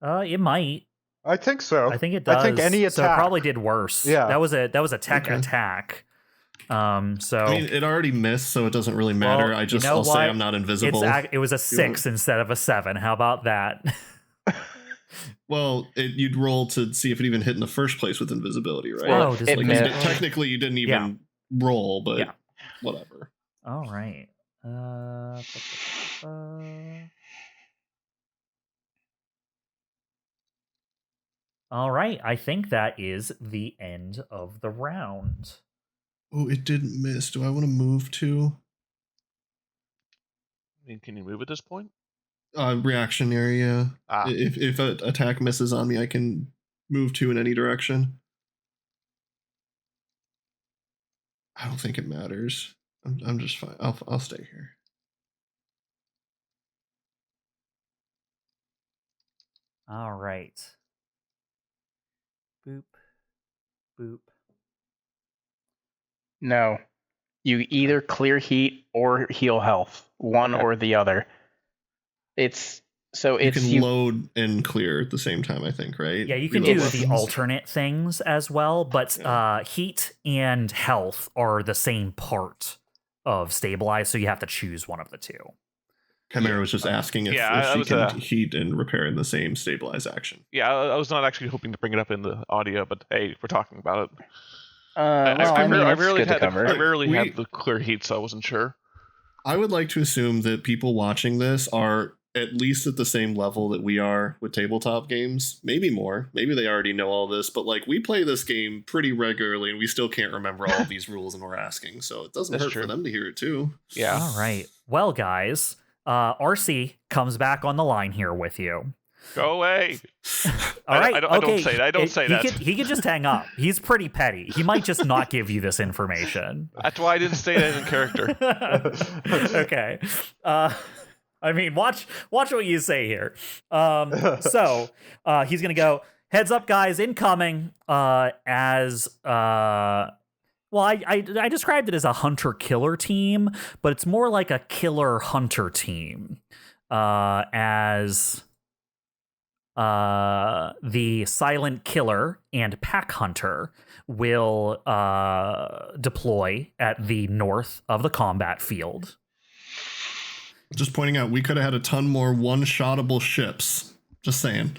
It might. I think so. I think it does. I think any attack. So it probably did worse. Yeah. That was a tech attack. So I mean, it already missed, so it doesn't really matter. Well, I'll say I'm not invisible. It was a 6 instead of a 7. How about that? Well, you'd roll to see if it even hit in the first place with invisibility, right? Oh, technically, you didn't even roll, but whatever. All right. All right. I think that is the end of the round. Oh, it didn't miss. Do I want to move to? I mean, can you move at this point? Reactionary, yeah. Ah. If an attack misses on me, I can move 2 in any direction. I don't think it matters. I'm just fine. I'll stay here. All right. Boop. Boop. No. You either clear heat or heal health. One or the other. You can load and clear at the same time, I think, right? Yeah, you can do the alternate things as well, but heat and health are the same part of stabilize, so you have to choose one of the two. Chimera was just asking if she can heat and repair in the same stabilize action. Yeah, I was not actually hoping to bring it up in the audio, but hey, we're talking about it. I rarely had the clear heat, so I wasn't sure. I would like to assume that people watching this are at least at the same level that we are with tabletop games. Maybe more. Maybe they already know all this, but like we play this game pretty regularly and we still can't remember all these rules and we're asking. So it doesn't hurt for them to hear it too. Yeah. All right. Well, guys, RC comes back on the line here with you. Go away. All right. I don't say that. I don't say that. He could just hang up. He's pretty petty. He might just not give you this information. That's why I didn't say that in character. Okay. I mean, watch what you say here. So he's gonna go, heads up, guys, incoming. As well, I described it as a hunter-killer team, but it's more like a killer-hunter team. As the Silent Killer and Pack Hunter will deploy at the north of the combat field. Just pointing out, we could have had a ton more one-shottable ships. Just saying.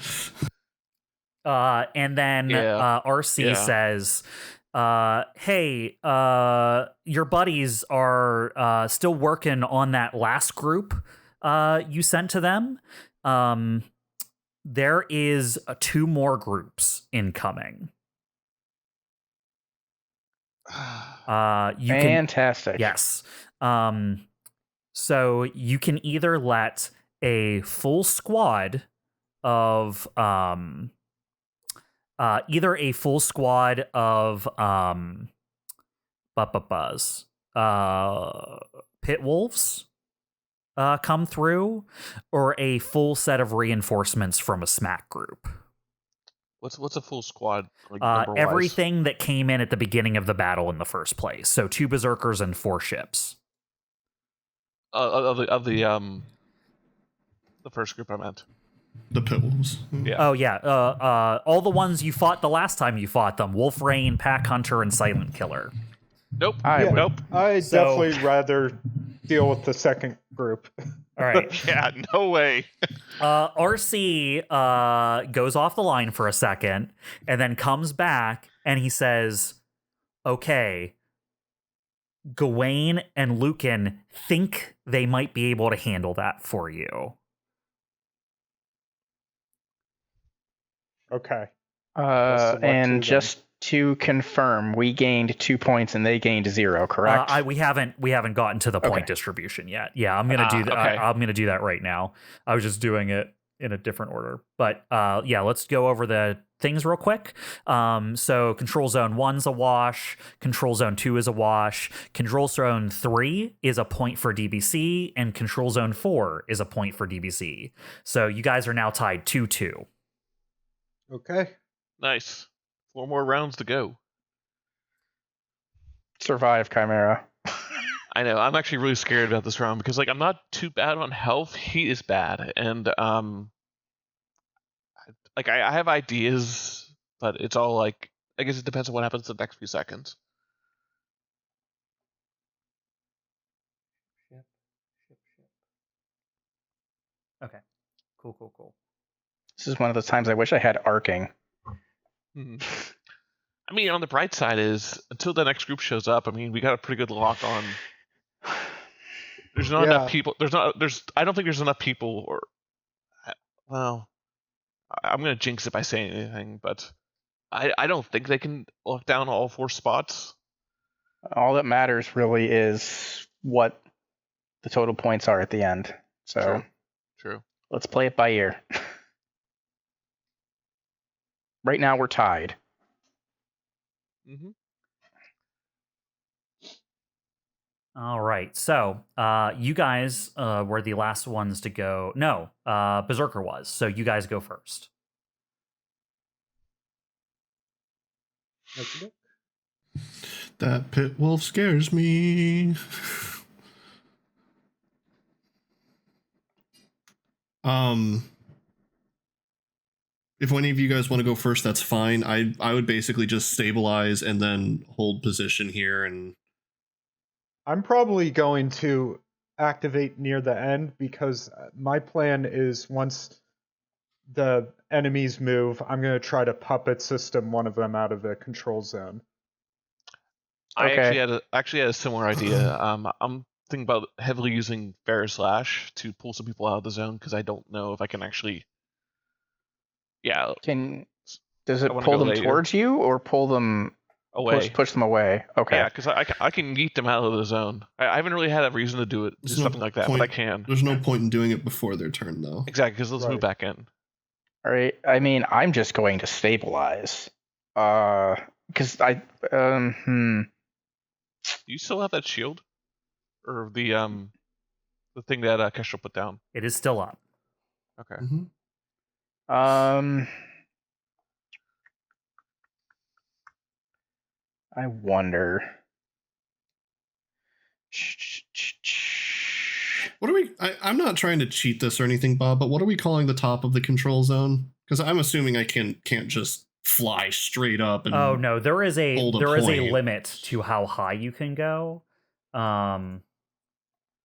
And then RC says, hey, your buddies are still working on that last group you sent to them. There is 2 more groups incoming. Fantastic. Yes. So you can either let a full squad of pit wolves come through, or a full set of reinforcements from a smack group. What's a full squad? Like everything that came in at the beginning of the battle in the first place. So 2 berserkers and 4 ships. Of the first group I meant. The pit wolves. Yeah. Oh yeah. All the ones you fought the last time you fought them: Wolf Rain, Pack Hunter, and Silent Killer. Nope. Nope. I'd definitely rather deal with the second group. All right. Yeah, no way. RC goes off the line for a second and then comes back and he says, okay, Gawain and Lucan think they might be able to handle that for you. Okay. And just to confirm, we gained 2 points and they gained 0, correct? We haven't gotten to the point distribution yet. Yeah, I'm gonna do that. Okay. I'm gonna do that right now. I was just doing it in a different order, but yeah, let's go over the things real quick. So Control Zone 1's a wash. Control Zone 2 is a wash. Control Zone 3 is a point for DBC, and Control Zone 4 is a point for DBC. So you guys are now tied 2-2. Okay. Nice. 4 more rounds to go. Survive, Chimera. I know. I'm actually really scared about this round because, like, I'm not too bad on health. Heat is bad, and like I have ideas, but it's all like I guess it depends on what happens in the next few seconds. Okay. Cool. This is one of the times I wish I had arcing. I mean, on the bright side is until the next group shows up, I mean, we got a pretty good lock on. There's not enough people. I don't think there's enough people. Or, well, I'm gonna jinx it by saying anything, but I don't think they can lock down all 4 spots. All that matters really is what the total points are at the end. So True. Let's play it by ear. Right now we're tied. Mm-hmm. All right. So you guys were the last ones to go. No, Berserker was. So you guys go first. That pit wolf scares me. If any of you guys want to go first, that's fine. I would basically just stabilize and then hold position here. And I'm probably going to activate near the end because my plan is once the enemies move, I'm going to try to puppet system one of them out of the control zone. I actually had a similar idea. I'm thinking about heavily using Fair Slash to pull some people out of the zone because I don't know if I can actually. Yeah. Does it pull them towards you or pull them away? Push them away. Okay. Yeah, because I can yeet them out of the zone. I haven't really had a reason to do something like that, but I can. There's no point in doing it before their turn, though. Exactly, because they'll move back in. All right. I mean, I'm just going to stabilize. Because Do you still have that shield, or the thing that Kestrel put down? It is still up. Okay. Mm-hmm. I wonder. What are we? I'm not trying to cheat this or anything, Bob. But what are we calling the top of the control zone? Because I'm assuming I can't just fly straight up. And oh no, there is a limit to how high you can go.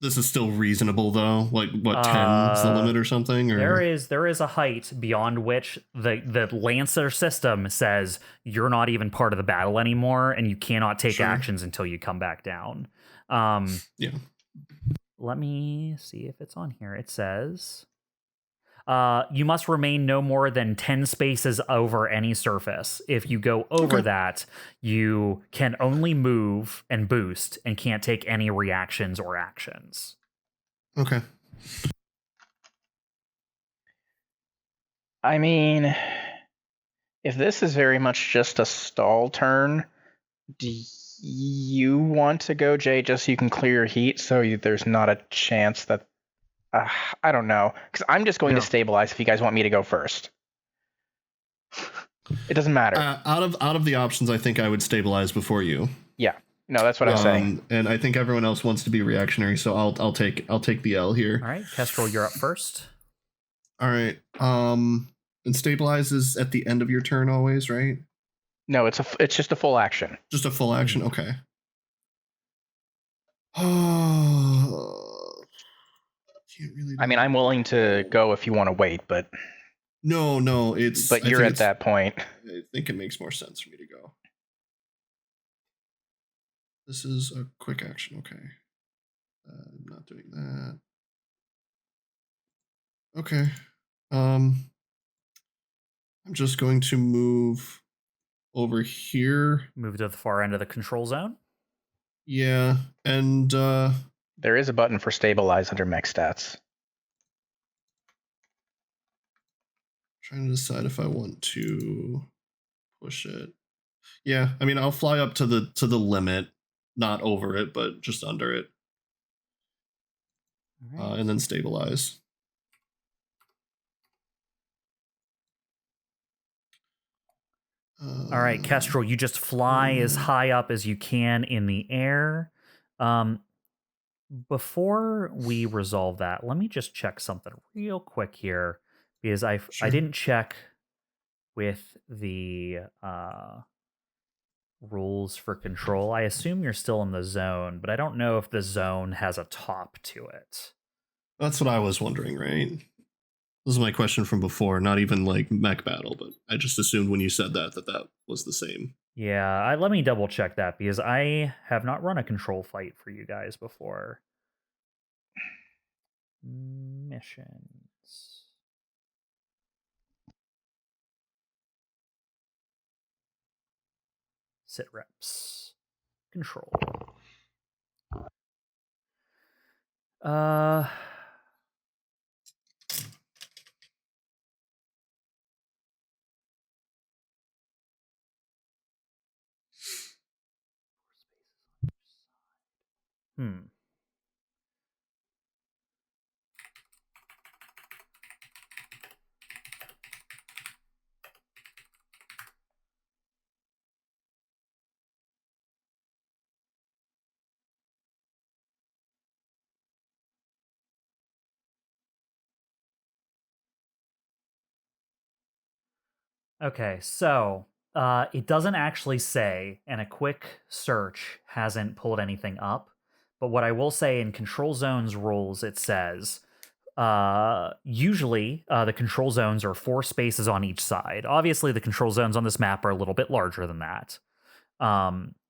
This is still reasonable though. Like what, 10 is the limit or something? Or? There is a height beyond which the Lancer system says you're not even part of the battle anymore, and you cannot take actions until you come back down. Yeah. Let me see if it's on here. It says you must remain no more than 10 spaces over any surface. If you go over that, you can only move and boost and can't take any reactions or actions. Okay. I mean, if this is very much just a stall turn, do you want to go, Jay, just so you can clear your heat so there's not a chance that... I don't know, because I'm just going to stabilize if you guys want me to go first. It doesn't matter. Out of the options, I think I would stabilize before you. Yeah, no, that's what I'm saying. And I think everyone else wants to be reactionary, so I'll take the L here. All right, Kestrel, you're up first. All right. And stabilize is at the end of your turn always, right? No, it's just a full action. Just a full action. Okay. Oh. Really I mean, I'm willing to go if you want to wait, but no, it's. But you're at that point. I think it makes more sense for me to go. This is a quick action. Okay, I'm not doing that. Okay, I'm just going to move over here. Move to the far end of the control zone. Yeah, and there is a button for stabilize under mech stats. Trying to decide if I want to push it. Yeah, I mean, I'll fly up to the limit, not over it, but just under it, and then stabilize. All right, Kestrel, you just fly as high up as you can in the air. Before we resolve that, let me just check something real quick here, because I didn't check with the rules for control. I assume you're still in the zone, but I don't know if the zone has a top to it. That's what I was wondering, right? This is my question from before, not even like mech battle, but I just assumed when you said that was the same. Yeah, let me double check that, because I have not run a control fight for you guys before. Missions. Sit reps. Control. Okay, so it doesn't actually say, and a quick search hasn't pulled anything up. But what I will say in control zones rules, it says usually the control zones are 4 spaces on each side. Obviously, the control zones on this map are a little bit larger than that.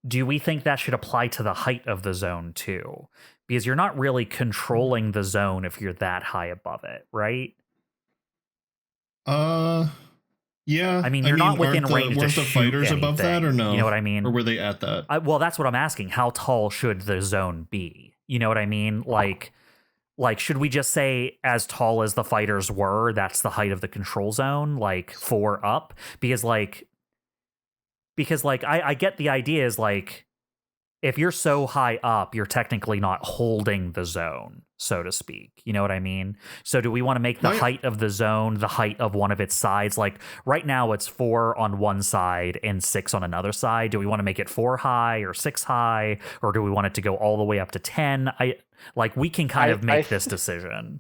Do we think that should apply to the height of the zone too? Because you're not really controlling the zone if you're that high above it, right? Yeah. I mean, you're not within range to weren't shoot the fighters anything, above that, or no? You know what I mean? Or were they at that? Well, that's what I'm asking. How tall should the zone be? You know what I mean? Like, should we just say as tall as the fighters were, that's the height of the control zone, like 4 up? Because I get the idea is like, if you're so high up, you're technically not holding the zone, so to speak. You know what I mean? So do we want to make the height of the zone the height of one of its sides? Like right now it's 4 on one side and 6 on another side. Do we want to make it 4 high or 6 high? Or do we want it to go all the way up to 10? We can kind of make this decision.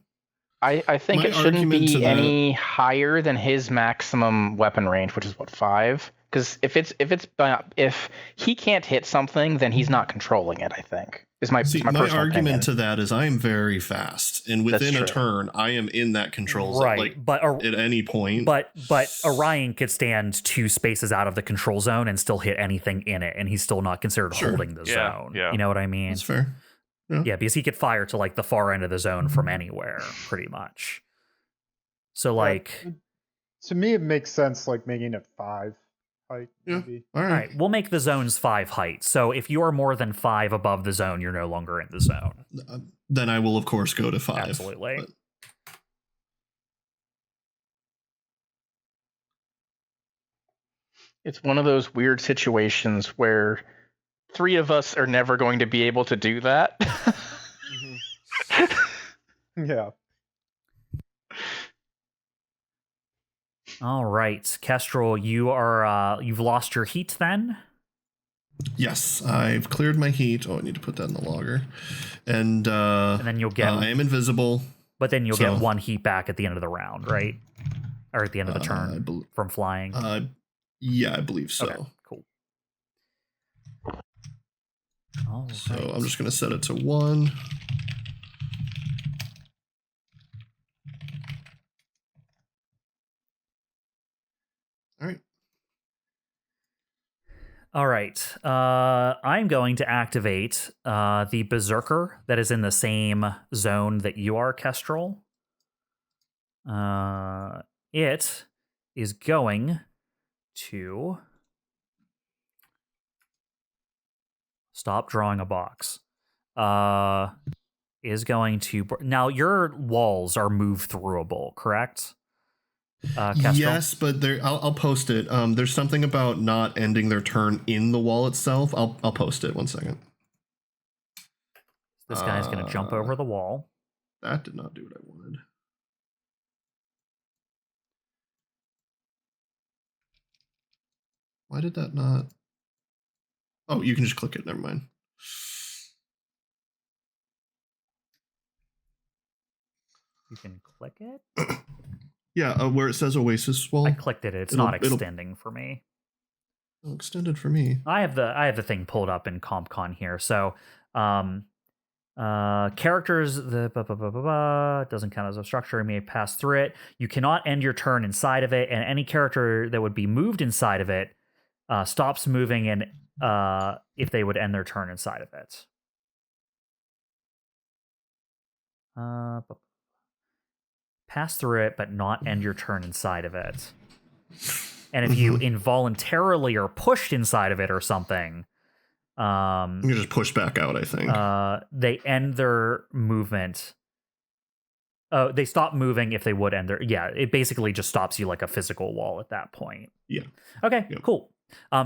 I think it shouldn't be any higher than his maximum weapon range, which is what, 5? Because if he can't hit something, then he's not controlling it. I think is my personal argument opinion. to that is I am very fast, and within a turn, I am in that control zone, right? Like, but at any point, but Orion could stand 2 spaces out of the control zone and still hit anything in it, and he's still not considered holding the zone. Yeah. You know what I mean? That's fair. Yeah, because he could fire to like the far end of the zone from anywhere, pretty much. So like, to me, it makes sense like making it 5 height. Yeah. Maybe. All right. We'll make the zones 5 height. So if you are more than 5 above the zone, you're no longer in the zone. Then I will of course go to 5. Absolutely. But... It's one of those weird situations where 3 of us are never going to be able to do that. Yeah. All right, Kestrel, you've lost your heat then? Yes, I've cleared my heat. Oh, I need to put that in the logger. And then you'll get... I am invisible. But then you'll get 1 heat back at the end of the round, right? Or at the end of the turn from flying? Yeah, I believe so. Okay, cool. So I'm just going to set it to 1. All right. I'm going to activate the Berserker that is in the same zone that you are, Kestrel. It is going to stop drawing a box. Is going to... Now, your walls are move-throughable, correct? Yes, but I'll post it. There's something about not ending their turn in the wall itself. I'll post it. 1 second. This guy's going to jump over the wall. That did not do what I wanted. Why did that not? Oh, you can just click it. Never mind. You can click it? Yeah, where it says Oasis wall. I clicked it. It's not extending for me. Oh, extended for me. I have the thing pulled up in CompCon here. So, characters, doesn't count as a structure. You may pass through it. You cannot end your turn inside of it, and any character that would be moved inside of it stops moving, and if they would end their turn inside of it. Pass through it, but not end your turn inside of it. And if you involuntarily are pushed inside of it or something, you just push back out, I think. They end their movement. They stop moving if they would end their... Yeah, it basically just stops you like a physical wall at that point. Yeah. Okay, cool.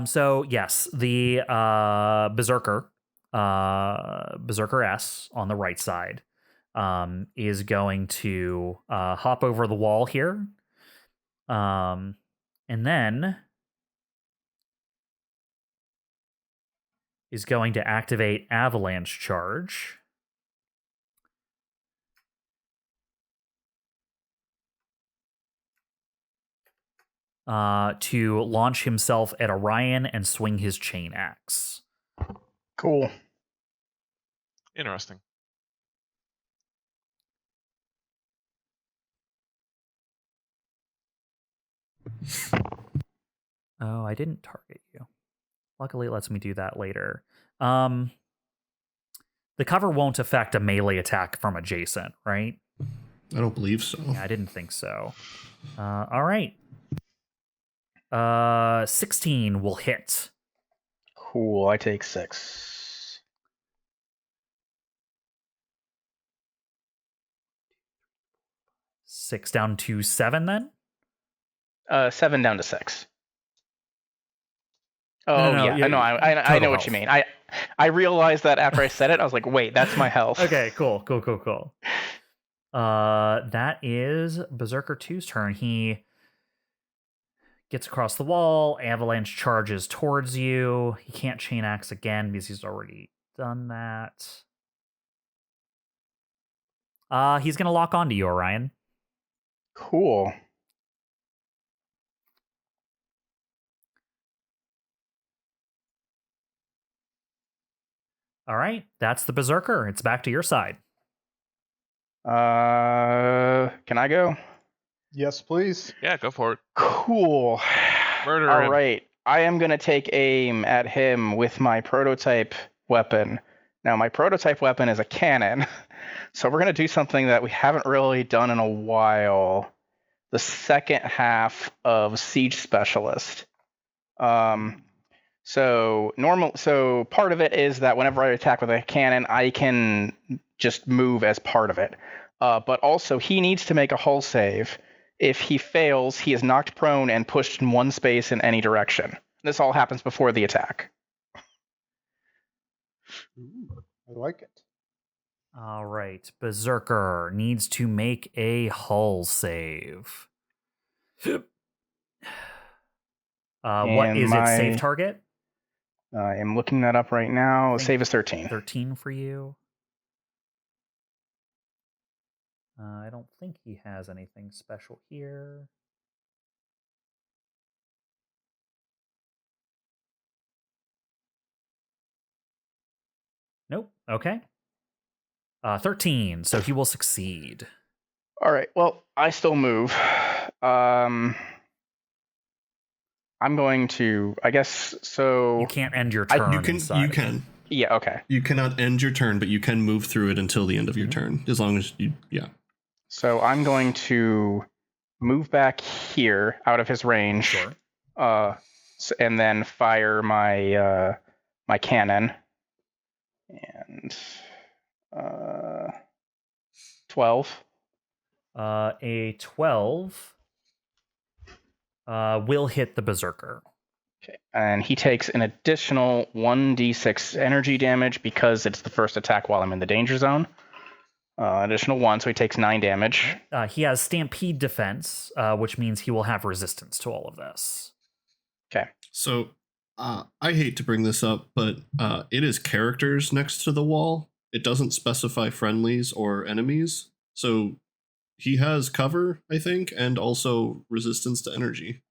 So, yes, the Berserker S on the right side, is going to hop over the wall here. And then is going to activate Avalanche Charge. to launch himself at Orion and swing his chain axe. Cool. Interesting. Oh, I didn't target you. Luckily, it lets me do that later. The cover won't affect a melee attack from adjacent, right? I don't believe so. Yeah, I didn't think so. All right. 16 will hit. Cool. I take 6. Six down to 7 then? 7 down to 6. Oh, No, yeah. No, I know what you mean. I realized that after I said it, I was like, wait, that's my health. Okay, cool. That is Berserker 2's turn. He gets across the wall. Avalanche charges towards you. He can't chain axe again because he's already done that. He's going to lock onto you, Orion. Cool. All right, that's the Berserker. It's back to your side. Can I go? Yes, please. Yeah, go for it. Cool. Murder All him. right. I am going to take aim at him with my prototype weapon. Now, my prototype weapon is a cannon. So we're going to do something that we haven't really done in a while. The second half of Siege Specialist. So part of it is that whenever I attack with a cannon, I can just move as part of it. But also, he needs to make a hull save. If he fails, he is knocked prone and pushed in one space in any direction. This all happens before the attack. Ooh, I like it. All right, Berserker needs to make a hull save. What is its save target? I am looking that up right now. Save is 13. 13 for you. I don't think he has anything special here. Nope. Okay. 13, so he will succeed. All right. Well, I still move. I'm going to, I guess, so... You can't end your turn. You can. Yeah, okay. You cannot end your turn, but you can move through it until the end of your turn, as long as you, yeah. So I'm going to move back here out of his range. Sure. And then fire my my cannon. And 12. A 12 will hit the Berserker. Okay. And he takes an additional 1d6 energy damage because it's the first attack while I'm in the danger zone. Additional 1, so he takes 9 damage. He has Stampede defense, which means he will have resistance to all of this. Okay. So I hate to bring this up, but it is characters next to the wall. It doesn't specify friendlies or enemies. So he has cover, I think, and also resistance to energy.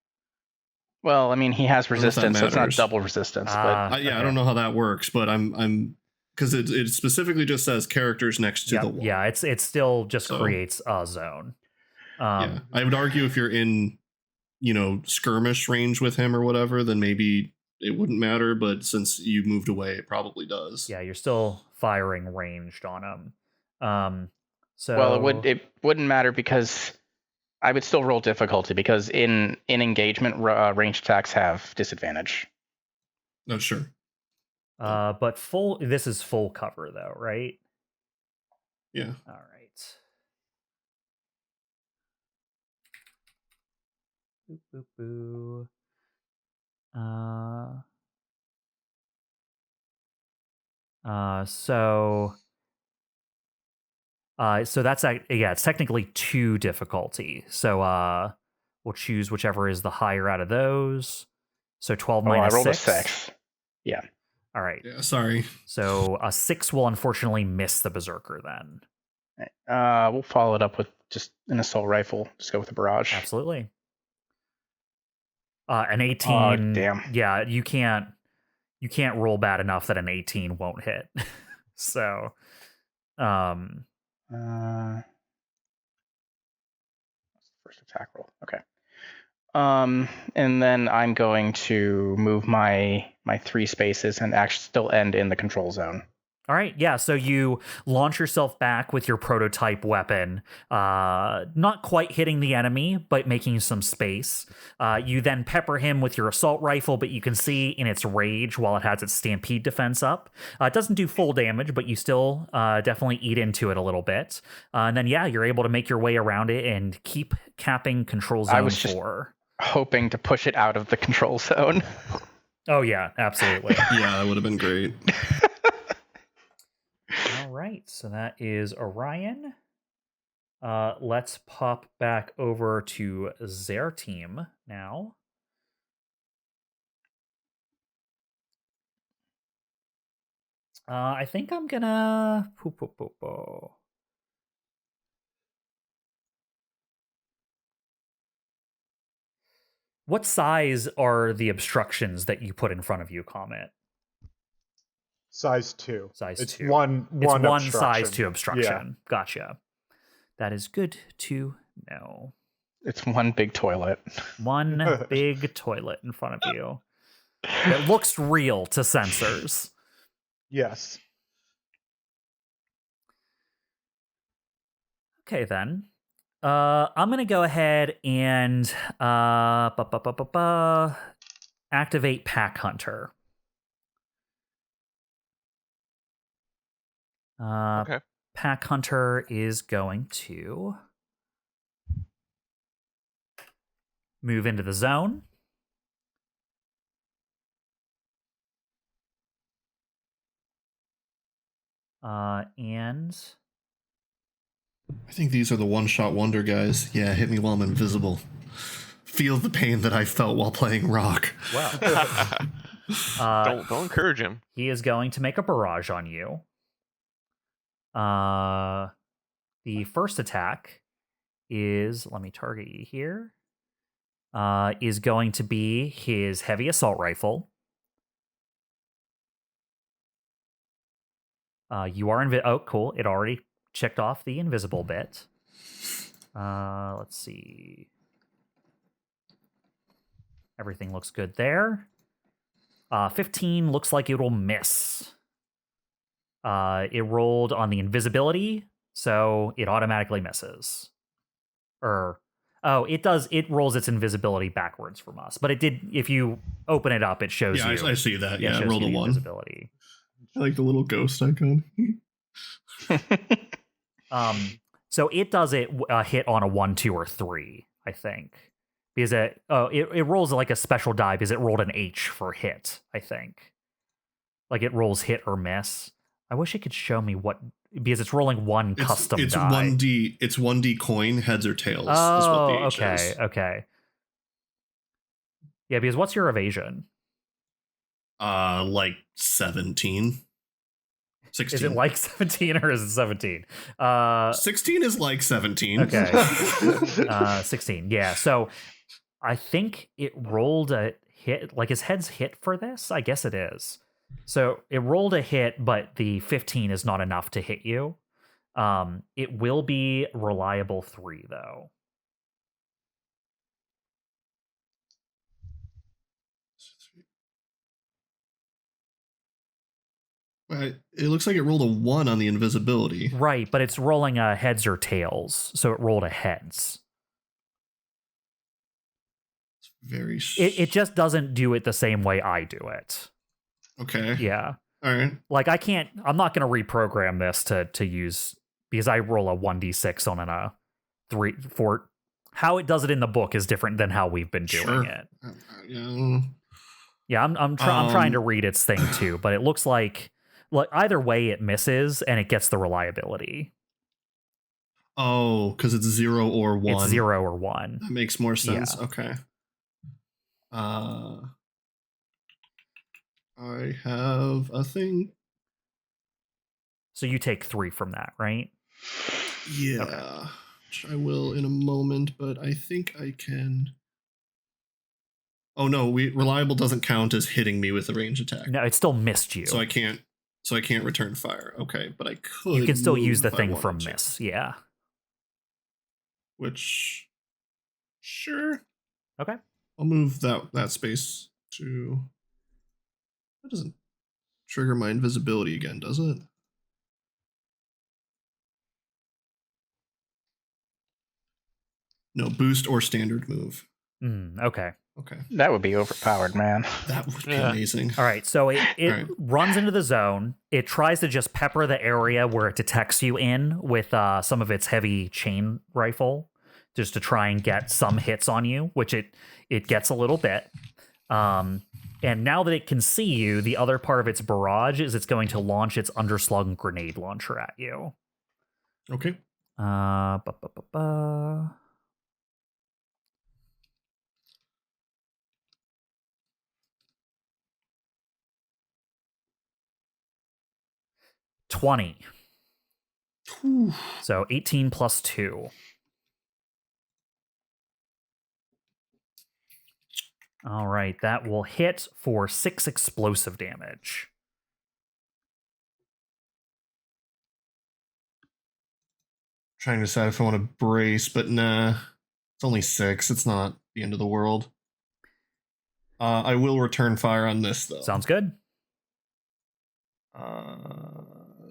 Well, I mean, he has resistance, so it's not double resistance. But okay. I don't know how that works, but I'm because it specifically just says characters next to the wall. Yeah, it still just creates a zone. Yeah, I would argue if you're in, skirmish range with him or whatever, then maybe it wouldn't matter. But since you moved away, it probably does. Yeah, you're still firing ranged on him. It wouldn't matter because I would still roll difficulty because in engagement, ranged attacks have disadvantage. No, sure. But this is full cover though, right? Yeah. All right. Boo, boo, boo. So that's it's technically 2 difficulty. So we'll choose whichever is the higher out of those. So 12 minus 6. I rolled a 6. Yeah. All right. Yeah, sorry. So a 6 will unfortunately miss the Berserker then. We'll follow it up with just an assault rifle. Just go with a barrage. Absolutely. An 18. Damn. Yeah, you can't roll bad enough that an 18 won't hit. So, first attack roll. Okay. And then I'm going to move my 3 spaces and actually still end in the control zone. all right, yeah, so you launch yourself back with your prototype weapon, not quite hitting the enemy, but making some space. You then pepper him with your assault rifle, but you can see in its rage, while it has its stampede defense up, it doesn't do full damage, but you still definitely eat into it a little bit. And then, yeah, you're able to make your way around it and keep capping control zone 4. Hoping to push it out of the control zone. Oh, yeah, absolutely. Yeah, that would have been great. All right, so that is Orion. Let's pop back over to their team now. I think I'm gonna... What size are the obstructions that you put in front of you, Comet? Size 2. Size 2. It's one size 2 obstruction. Yeah. Gotcha. That is good to know. It's one big toilet. One big toilet in front of you. It looks real to sensors. Yes. Okay, then. I'm going to go ahead and activate Pack Hunter. Okay. Pack Hunter is going to move into the zone. And I think these are the one-shot wonder guys. Yeah, hit me while I'm invisible. Feel the pain that I felt while playing rock. Wow. Don't encourage him. He is going to make a barrage on you. The first attack is, let me target you here, is going to be his heavy assault rifle. You are oh, cool. It already checked off the invisible bit. Let's see. Everything looks good there. 15 looks like it will miss. It rolled on the invisibility, so it automatically misses. It does. It rolls its invisibility backwards from us, but it did. If you open it up, it shows you. Yeah, I see that. Yeah, it rolled a 1. Invisibility. I like the little ghost icon. So it does it hit on a 1, 2, or 3, I think, because it rolls like a special die because it rolled an H for hit. I think, like it rolls hit or miss. I wish it could show me what, because it's rolling one custom die. It's 1D coin, heads or tails. Oh, is what the H okay, is. okay. Yeah, because what's your evasion? Like 17. 16. Is it like 17 or is it 17? 16 is like 17. Okay. 16. Yeah. So I think it rolled a hit. Like his head's hit for this? I guess it is. So it rolled a hit, but the 15 is not enough to hit you. It will be reliable 3, though. It looks like it rolled a 1 on the invisibility. Right, but it's rolling a heads or tails, so it rolled a heads. It's very... It just doesn't do it the same way I do it. Okay. Yeah. All right. Like I'm not going to reprogram this to use, because I roll a 1d6 on a 3, 4. How it does it in the book is different than how we've been doing it. Yeah, I'm trying to read its thing too, but it looks like either way it misses and it gets the reliability. Oh, because it's 0 or 1. It's 0 or 1. That makes more sense. Yeah. Okay. I have a thing. So you take 3 from that, right? Yeah. Okay. Which I will in a moment, but I think I can... Oh no, reliable doesn't count as hitting me with a range attack. No, it still missed you. So I can't return fire. Okay, but I could. You can still use the thing from miss. Yeah. Which, sure. Okay. I'll move that space to. That doesn't trigger my invisibility again, does it? No, boost or standard move. Okay. Okay. That would be overpowered, man. That would be amazing. All right, so it runs into the zone. It tries to just pepper the area where it detects you in with some of its heavy chain rifle, just to try and get some hits on you, which it gets a little bit. And now that it can see you, the other part of its barrage is it's going to launch its underslung grenade launcher at you. Okay. 20. So 18 plus 2. All right, that will hit for 6 explosive damage. Trying to decide if I want to brace, but nah. It's only 6. It's not the end of the world. I will return fire on this, though. Sounds good.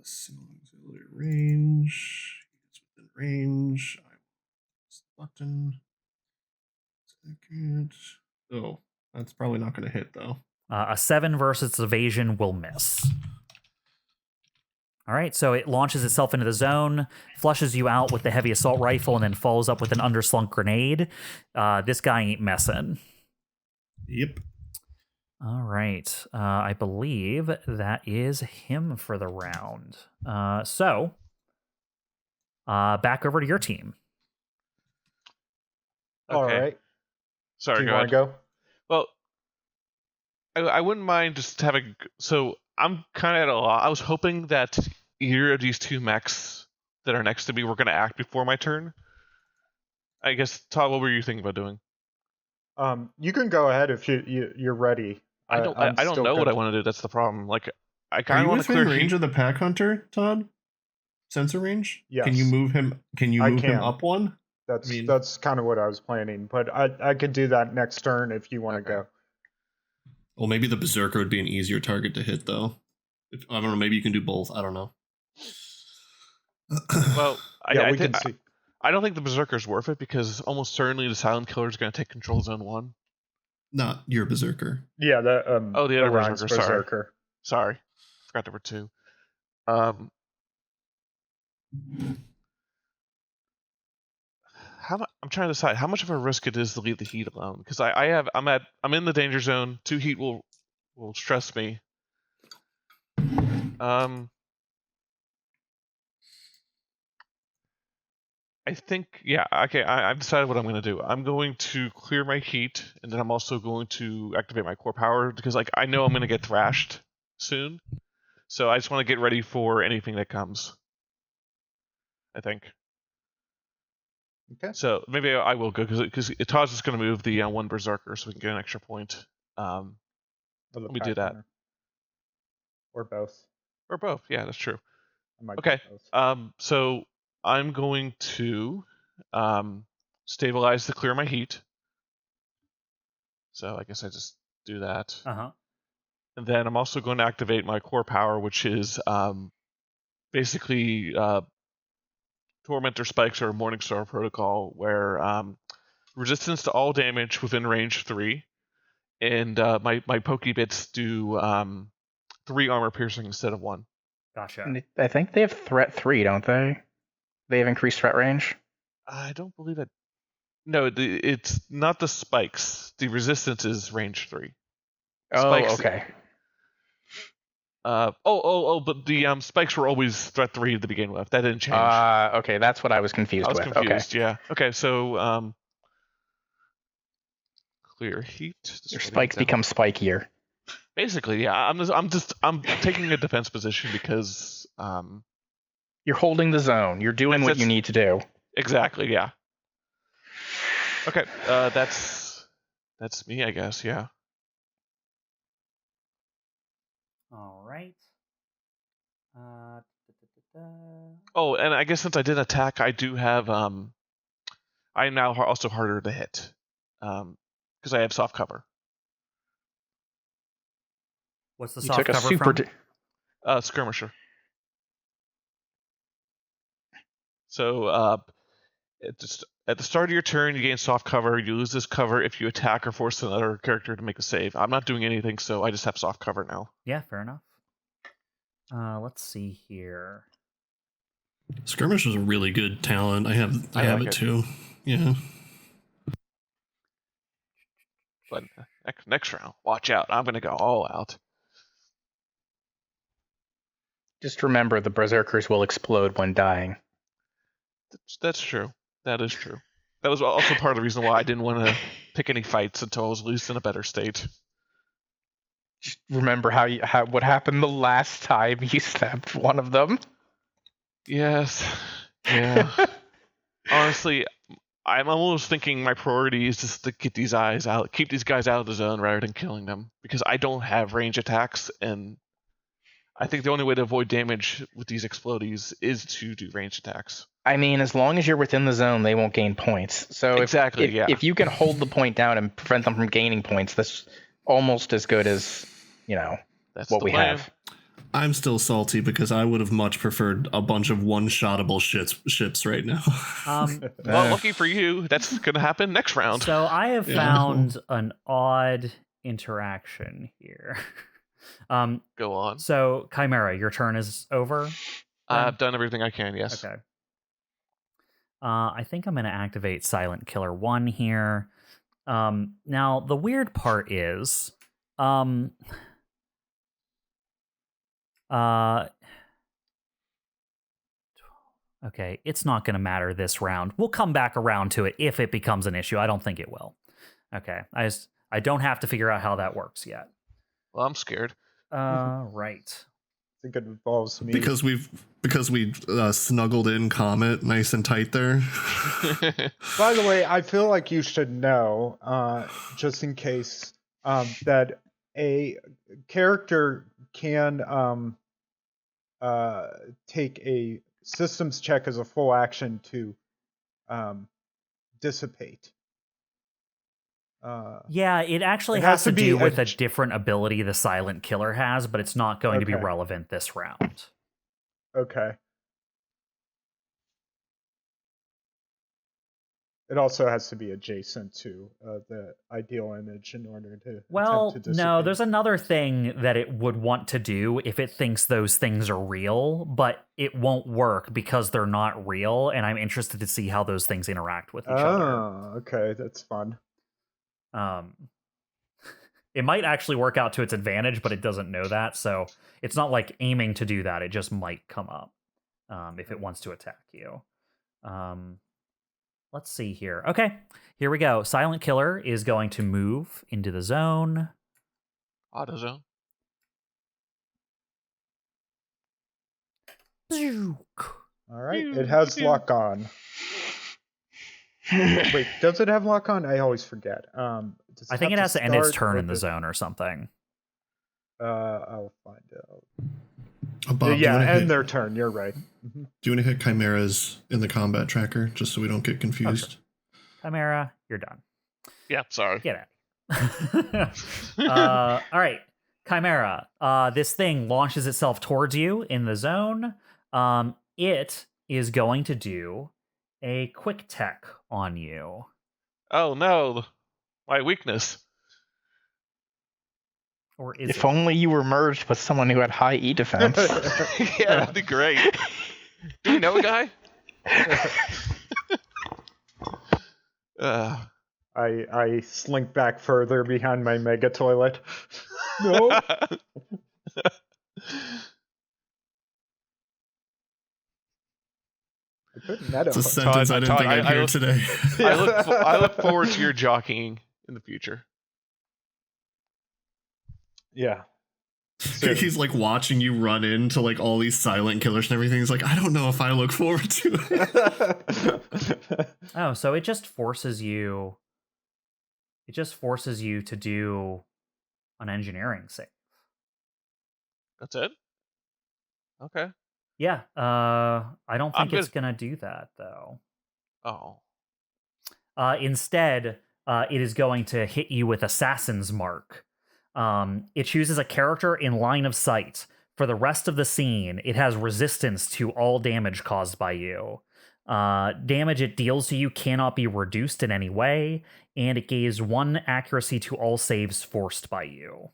Single auxiliary range. It's within range. Button. Second. Oh, that's probably not going to hit, though. A 7 versus evasion will miss. All right, so it launches itself into the zone, flushes you out with the heavy assault rifle, and then follows up with an underslung grenade. This guy ain't messing. Yep. All right. I believe that is him for the round. So, back over to your team. Okay. All right. Sorry, do you want to go? Well, I wouldn't mind just having... So, I'm kind of at a loss. I was hoping that either of these two mechs that are next to me were going to act before my turn. I guess, Todd, what were you thinking about doing? You can go ahead if you're ready. I don't know what I want to do. That's the problem. Like, I kind of want to clear clear range of the pack hunter, Todd. Sensor range. Yes. Can you move him? Can you move him up one? That's kind of what I was planning, but I could do that next turn if you want to go. Well, maybe the Berserker would be an easier target to hit, though. I don't know. Maybe you can do both. I don't know. Well, we can see. I don't think the Berserker's worth it because almost certainly the Silent Killer is going to take control of Zone 1. Not your Berserker. Yeah, the the other Berserker. Sorry. Forgot there were 2. I'm trying to decide how much of a risk it is to leave the heat alone because I'm in the danger zone. 2 heat will stress me. I think, yeah, okay, I've decided what I'm going to do. I'm going to clear my heat, and then I'm also going to activate my core power, because like I know I'm going to get thrashed soon. So I just want to get ready for anything that comes, I think. Okay. So maybe I will go, because Todd's just going to move the 1 Berserker, so we can get an extra point. Let me do that. Or both. Or both, yeah, that's true. Okay. So I'm going to stabilize to clear my heat. So I guess I just do that. And then I'm also going to activate my core power, which is basically Tormentor Spikes or Morningstar Protocol, where resistance to all damage within range 3. And my Pokebits do 3 armor piercing instead of 1. Gotcha. I think they have threat 3, don't they? They have increased threat range? I don't believe it. No, it's not the spikes. The resistance is range 3. Spikes, okay. But the spikes were always threat 3 to begin with. That didn't change. Okay, that's what I was confused with. Confused, yeah. Okay, so clear heat. Your spikes become spikier. Basically, yeah. I'm taking a defense position because you're holding the zone. You're doing what you need to do. Exactly, yeah. Okay, that's That's me, I guess. Yeah. All right. Oh, and I guess since I did attack, I do have I am now also harder to hit, because I have soft cover. What's the soft cover from? Skirmisher. So at the start of your turn, you gain soft cover. You lose this cover if you attack or force another character to make a save. I'm not doing anything, so I just have soft cover now. Yeah, fair enough. Let's see here. Skirmish is a really good talent. I have it too. Yeah. But next round, watch out. I'm going to go all out. Just remember, the berserkers will explode when dying. That's true. That is true. That was also part of the reason why I didn't want to pick any fights until I was at least in a better state. Just remember what happened the last time you stabbed one of them. Yes. Yeah. Honestly, I'm almost thinking my priority is just to get these guys out, keep these guys out of the zone rather than killing them, because I don't have range attacks, and I think the only way to avoid damage with these explodies is to do range attacks. I mean, as long as you're within the zone, they won't gain points. So if you can hold the point down and prevent them from gaining points, that's almost as good as, that's what we plan. have. I'm still salty because I would have much preferred a bunch of one-shottable ships right now. Well, lucky for you, that's going to happen next round. So I have found an odd interaction here. Go on. So, Chimera, your turn is over? I've done everything I can, yes. Okay. I think I'm going to activate Silent Killer 1 here. Now, the weird part is... okay, it's not going to matter this round. We'll come back around to it if it becomes an issue. I don't think it will. Okay, I don't have to figure out how that works yet. Well, I'm scared. Right. I think it involves me. Because we snuggled in COMET nice and tight there. By the way, I feel like you should know, just in case, that a character can take a systems check as a full action to dissipate. Yeah, it actually has to do with a different ability the Silent Killer has, but it's not going to be relevant this round. Okay. It also has to be adjacent to the ideal image in order to attempt to dissipate. No, there's another thing that it would want to do if it thinks those things are real, but it won't work because they're not real, and I'm interested to see how those things interact with each other. Oh, okay, that's fun. It might actually work out to its advantage, but it doesn't know that, so it's not like aiming to do that. It just might come up if it wants to attack you. Let's see here. Okay, here we go. Silent Killer is going to move into the zone. Auto zone. All right, it has lock on. Wait, does it have lock on? I always forget. I think it has to end its turn in the zone or something. I'll find out. Bob, end their turn. You're right. Do you want to hit chimeras in the combat tracker just so we don't get confused? Okay. Chimera, you're done. Yeah, sorry. Get out. All right, Chimera. This thing launches itself towards you in the zone. It is going to do a quick tech on you. Oh no, my weakness. Or is if only you were merged with someone who had high E defense. Yeah, that'd be great. Do you know a guy? I slink back further behind my mega toilet. No. It's a sentence I didn't think I'd hear today. I look forward to your jockeying in the future. Yeah. He's like watching you run into like all these silent killers and everything. He's like, I don't know if I look forward to it. Oh, so it just forces you It just forces you to do an engineering save. That's it? Okay. Yeah, I don't think it's gonna... gonna do that though. Oh. Instead, it is going to hit you with Assassin's Mark. It chooses a character in line of sight. For the rest of the scene, it has resistance to all damage caused by you. Damage it deals to you cannot be reduced in any way, and it gains 1 accuracy to all saves forced by you.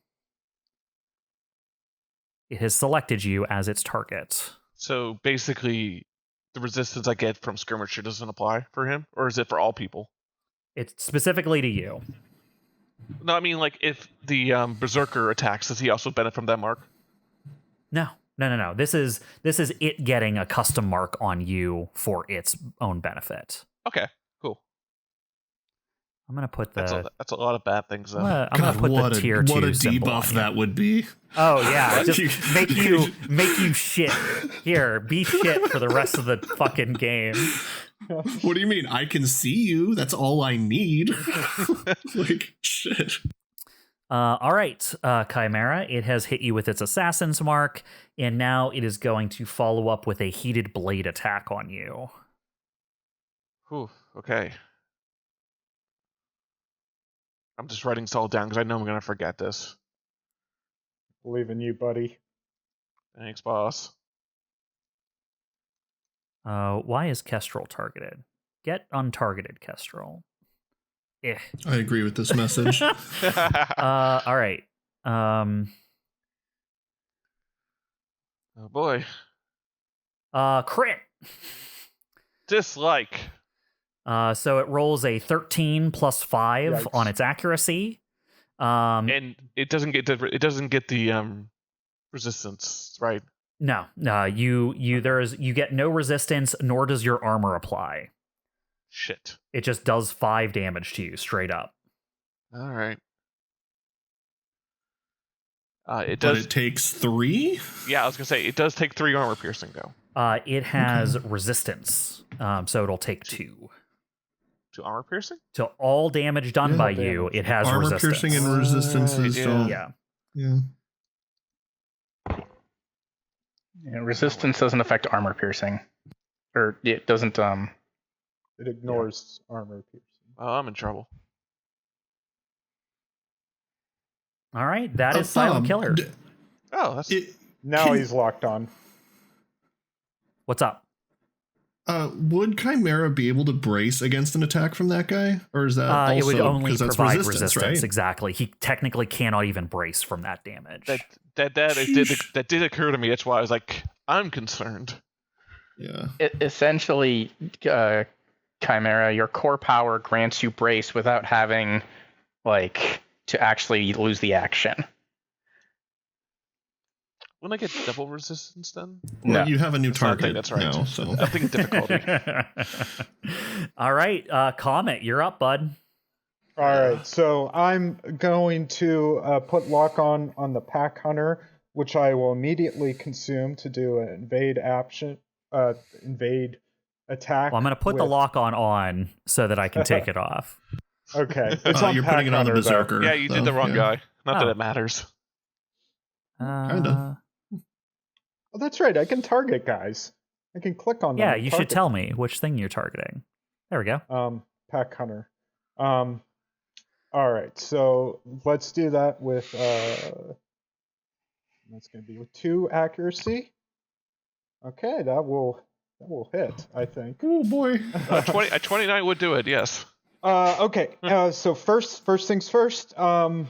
It has selected you as its target. So basically, the resistance I get from Skirmisher doesn't apply for him? Or is it for all people? It's specifically to you. No, I mean, like, if the Berserker attacks, does he also benefit from that mark? No. This is it getting a custom mark on you for its own benefit. Okay, cool. I'm gonna put the. That's a lot of bad things. Though. I'm gonna put the tier 2 what a symbol debuff on that would be. Oh yeah, just make you shit. Here, be shit for the rest of the fucking game. What do you mean? I can see you. That's all I need. Like shit. All right, Chimera. It has hit you with its Assassin's Mark, and now it is going to follow up with a Heated Blade attack on you. Whew, okay. I'm just writing this all down because I know I'm going to forget this. Believe in you, buddy. Thanks, boss. Why is KESTRAL targeted? Get untargeted, KESTRAL. I agree with this message. All right. Oh boy. Crit. Dislike. So it rolls a 13 plus 5 Yikes. on its accuracy. And it doesn't get the resistance, right? No, you get no resistance, nor does your armor apply. Shit. It just does 5 damage to you straight up. All right. It But does. it takes 3? Yeah, I was gonna say it does take 3 armor piercing though. It has resistance, so it'll take 2. To armor piercing? So all damage done by you, it has Armor resistance. piercing and resistances don't. Yeah. Resistance doesn't affect armor piercing, or it doesn't. It ignores armor piercing. Oh, I'm in trouble. All right, that is Silent Killer. Oh, that's Now he's locked on. What's up? Would Chimera be able to brace against an attack from that guy, or is that also it would only 'cause that's provide resistance, right? Exactly. He technically cannot even brace from that damage. That did occur to me. That's why I was like, I'm concerned. Yeah. Essentially, Chimera, your core power grants you brace without having, like, to actually lose the action. Wouldn't I get double resistance then? Well, No. you have a new target. That's right. Now, so. I'm thinking difficulty. All right, Comet, you're up, bud. All right, so I'm going to put lock on the pack hunter, which I will immediately consume to do an invade attack. Well, I'm going to put the lock on so that I can take it off. Okay, it's on you're pack putting it on the hunter, though. berserker. Yeah, you did the wrong guy. Not that it matters. Kinda. Oh, that's right. I can target guys. I can click on them. Yeah, and you target should tell me which thing you're targeting. There we go. pack hunter. All right, so let's do that with that's going to be with 2 accuracy. Okay, that will hit, I think. Oh boy. 29 would do it. Yes. Okay. So first things first. My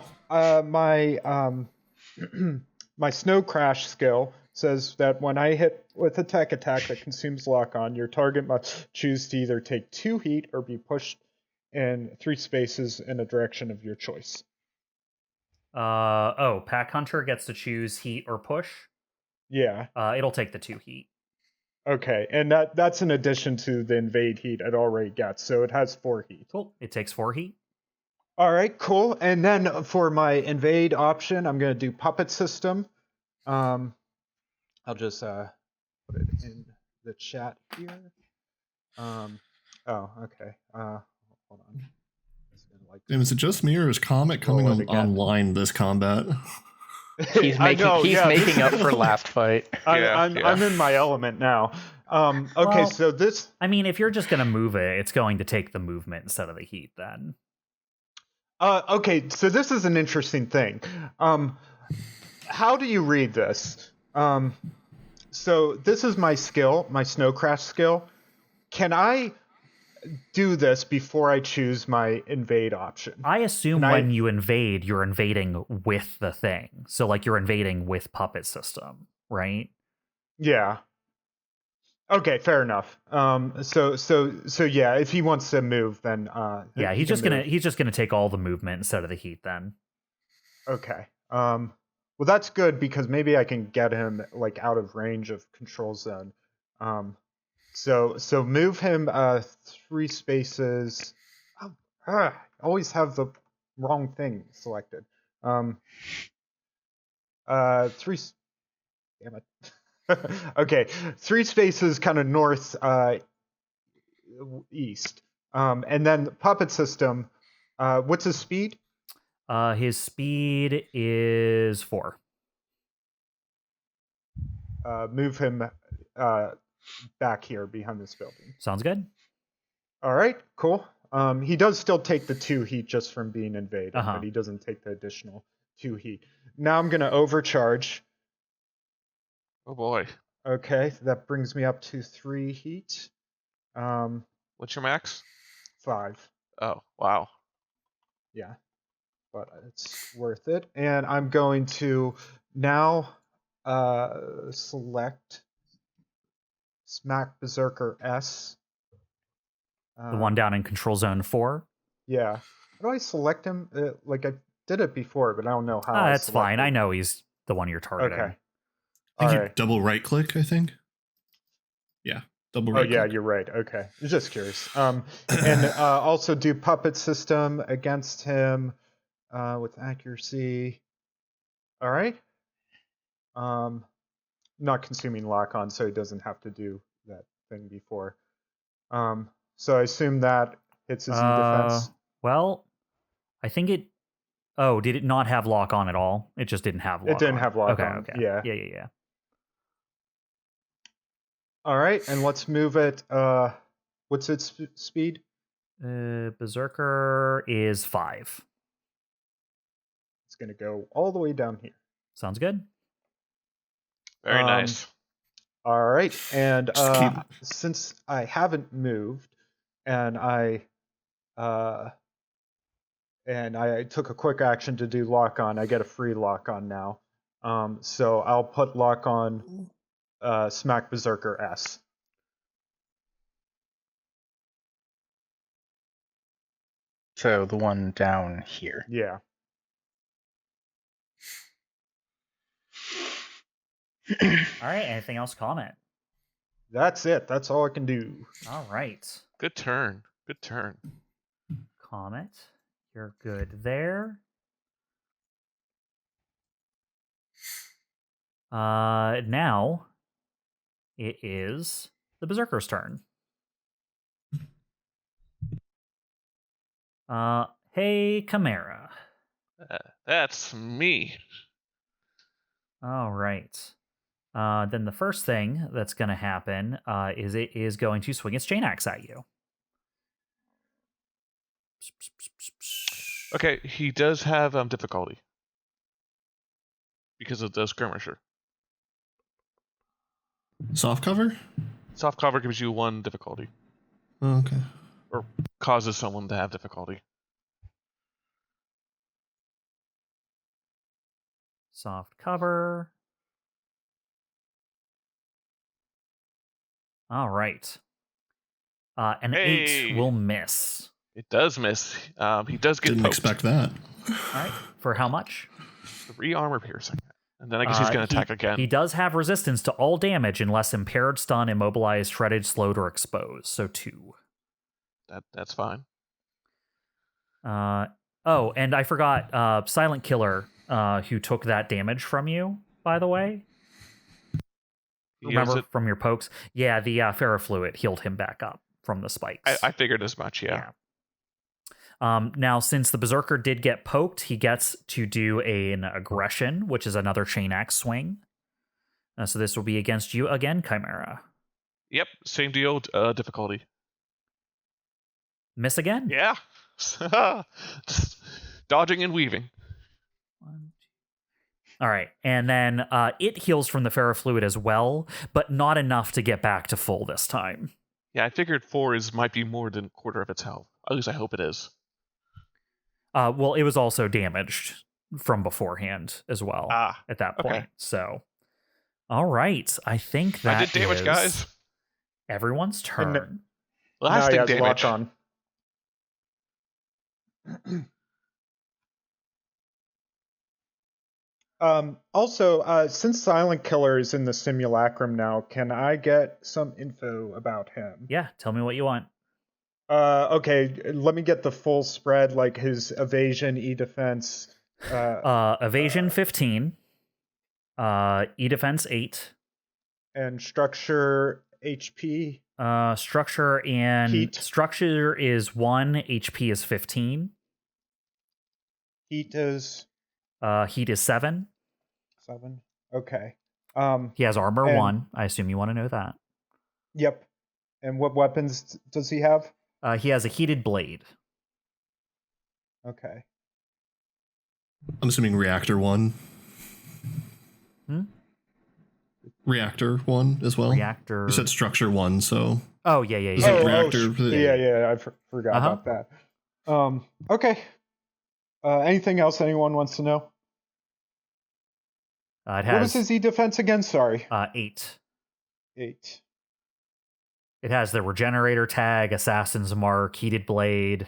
my snow crash skill says that when I hit with a tech attack that consumes lock on, your target must choose to either take 2 heat or be pushed in 3 spaces in a direction of your choice. Pack Hunter gets to choose heat or push. Yeah. It'll take the 2 heat. Okay, and that's in addition to the invade heat it already gets, so it has 4 heat. Cool. It takes 4 heat. All right, cool. And then for my invade option, I'm going to do puppet system. I'll just put it in the chat here. Okay. Hold on. It's going to like. Damn, is it just me or is Comet coming online this combat? He's making up for last fight. I'm in my element now. Okay, so this. I mean, if you're just gonna move it, it's going to take the movement instead of the heat. Then. Okay, so this is an interesting thing. How do you read this? So this is my skill, my snow crash skill. Can I do this before I choose my invade option? I assume when you invade, you're invading with the thing. So like you're invading with puppet system, right? Yeah. Okay, fair enough. So yeah, if he wants to move, then yeah, he's just gonna take all the movement instead of the heat then. Okay. Well, that's good because maybe I can get him like out of range of control zone. So move him 3 spaces. I always have the wrong thing selected. 3. Damn it. Okay, 3 spaces, kind of north, east, and then the puppet system. What's his speed? His speed is 4. Move him back here behind this building. Sounds good. All right, cool. He does still take the 2 heat just from being invaded, but he doesn't take the additional 2 heat. Now I'm going to overcharge. Oh boy. Okay, that brings me up to 3 heat. What's your max? 5. Oh, wow. Yeah, but it's worth it. And I'm going to now select Smack Berserker S. The one down in Control Zone 4? Yeah. How do I select him? Like I did it before, but I don't know how. That's fine. I know he's the one you're targeting. Okay. I think you double right click, I think. Yeah. Double right click. Yeah, you're right. Okay. I was just curious. And also do puppet system against him with accuracy. All right. Not consuming lock on, so he doesn't have to do that thing before. So I assume that hits his defense. Well, I think it. Oh, did it not have lock on at all? It just didn't have lock on. It didn't have lock on. Okay. Yeah. Yeah. All right, and let's move it. What's its speed? Berserker is 5. It's going to go all the way down here. Sounds good. Very nice. All right, and since I haven't moved, and I took a quick action to do lock on, I get a free lock on now. So I'll put lock on Smack Berserker S. So the one down here. Yeah. All right. Anything else? Comment. That's it. That's all I can do. All right. Good turn. Comet, you're good there. Now it is the Berserker's turn. Hey, CHIMERA. That's me. All right. Then the first thing that's going to happen is it is going to swing its chain axe at you. Okay, he does have difficulty because of the skirmisher. Soft cover? Soft cover gives you 1 difficulty. Oh, okay. Or causes someone to have difficulty. Soft cover. All right. An 8 will miss. It does miss. He does get Didn't poked. expect that. All right. For how much? 3 armor piercing. And then I guess he's going to attack again. He does have resistance to all damage unless impaired, stunned, immobilized, shredded, slowed, or exposed. So 2. That's fine. Oh, and I forgot Silent Killer, who took that damage from you, by the way. Remember from your pokes? Yeah, the ferrofluid healed him back up from the spikes. I figured as much, yeah. Now, since the Berserker did get poked, he gets to do an aggression, which is another chain axe swing. So this will be against you again, Chimera. Yep, same deal, difficulty. Miss again? Yeah. Dodging and weaving. All right, and then it heals from the ferrofluid as well, but not enough to get back to full this time. Yeah, I figured 4 might be more than a quarter of its health. At least I hope it is. Well, it was also damaged from beforehand as well at that point. Okay. So, all right, I think that I did damage, guys. Everyone's turn. Lasting damage. On. Also, since Silent Killer is in the simulacrum now, can I get some info about him? Yeah, tell me what you want. Okay, let me get the full spread, like his evasion, e-defense. Evasion 15, e-defense 8. And structure, HP? Structure and heat. Structure is 1, HP is 15. Heat is? Heat is 7. 7? Okay. He has armor 1. I assume you want to know that. Yep. And what weapons does he have? He has a heated blade. Okay. I'm assuming reactor 1. Hmm? Reactor 1 as well. Reactor. You said structure 1, so. Oh yeah. You said reactor. Yeah. I forgot about that. Okay. Anything else anyone wants to know? It has, what was his e-defense again? Sorry. 8. 8. It has the regenerator tag, assassin's mark, heated blade.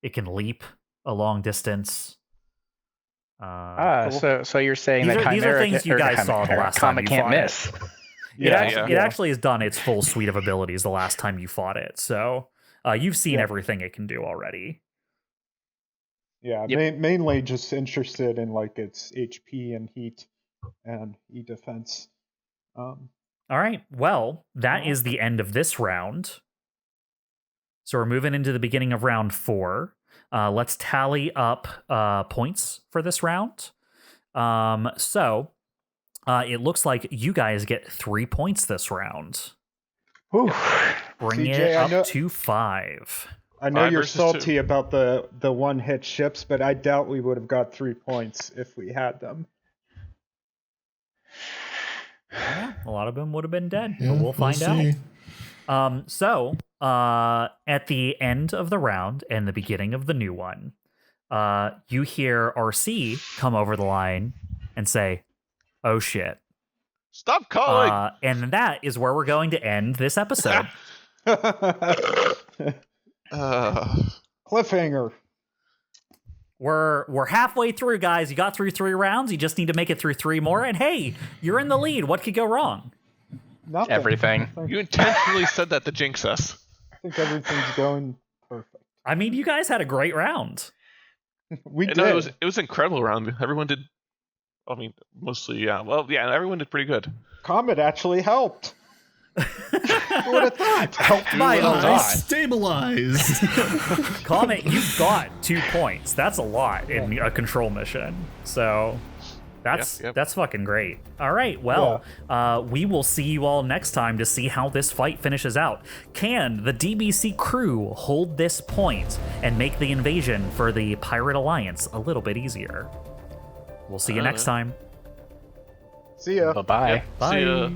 It can leap a long distance. Cool. So you're saying these that these are things you guys saw the last time you can't fought miss. It actually has done its full suite of abilities the last time you fought it. So you've seen everything it can do already. Yeah, mainly just interested in like its HP and heat and e-defense. All right. Well, that is the end of this round. So we're moving into the beginning of round 4. Let's tally up points for this round. So it looks like you guys get 3 points this round. Whew. Bring CJ, it up to 5. I know you're salty 2. about the one-hit ships, but I doubt we would have got 3 points if we had them. Yeah, a lot of them would have been dead, Yeah, but we'll find see. out. So at the end of the round and the beginning of the new one, you hear RC come over the line and say, "Oh shit. Stop calling!" And that is where we're going to end this episode. Cliffhanger. We're halfway through, guys. You got through 3 rounds. You just need to make it through 3 more. And hey, you're in the lead. What could go wrong? Nothing. Everything. You intentionally said that to jinx us. I think everything's going perfect. I mean, you guys had a great round. We did. No, it was an incredible round. Everyone did. I mean, mostly, yeah. Well, yeah, everyone did pretty good. COMET actually helped. Who would have thought? Helped by a lot. Stabilized. COMET, you got 2 points. That's a lot in a control mission. So that's fucking great. All right, well, we will see you all next time to see how this fight finishes out. Can the DBC crew hold this point and make the invasion for the Pirate Alliance a little bit easier? We'll see you next time. See ya. Bye-bye. Yep. Bye. See ya.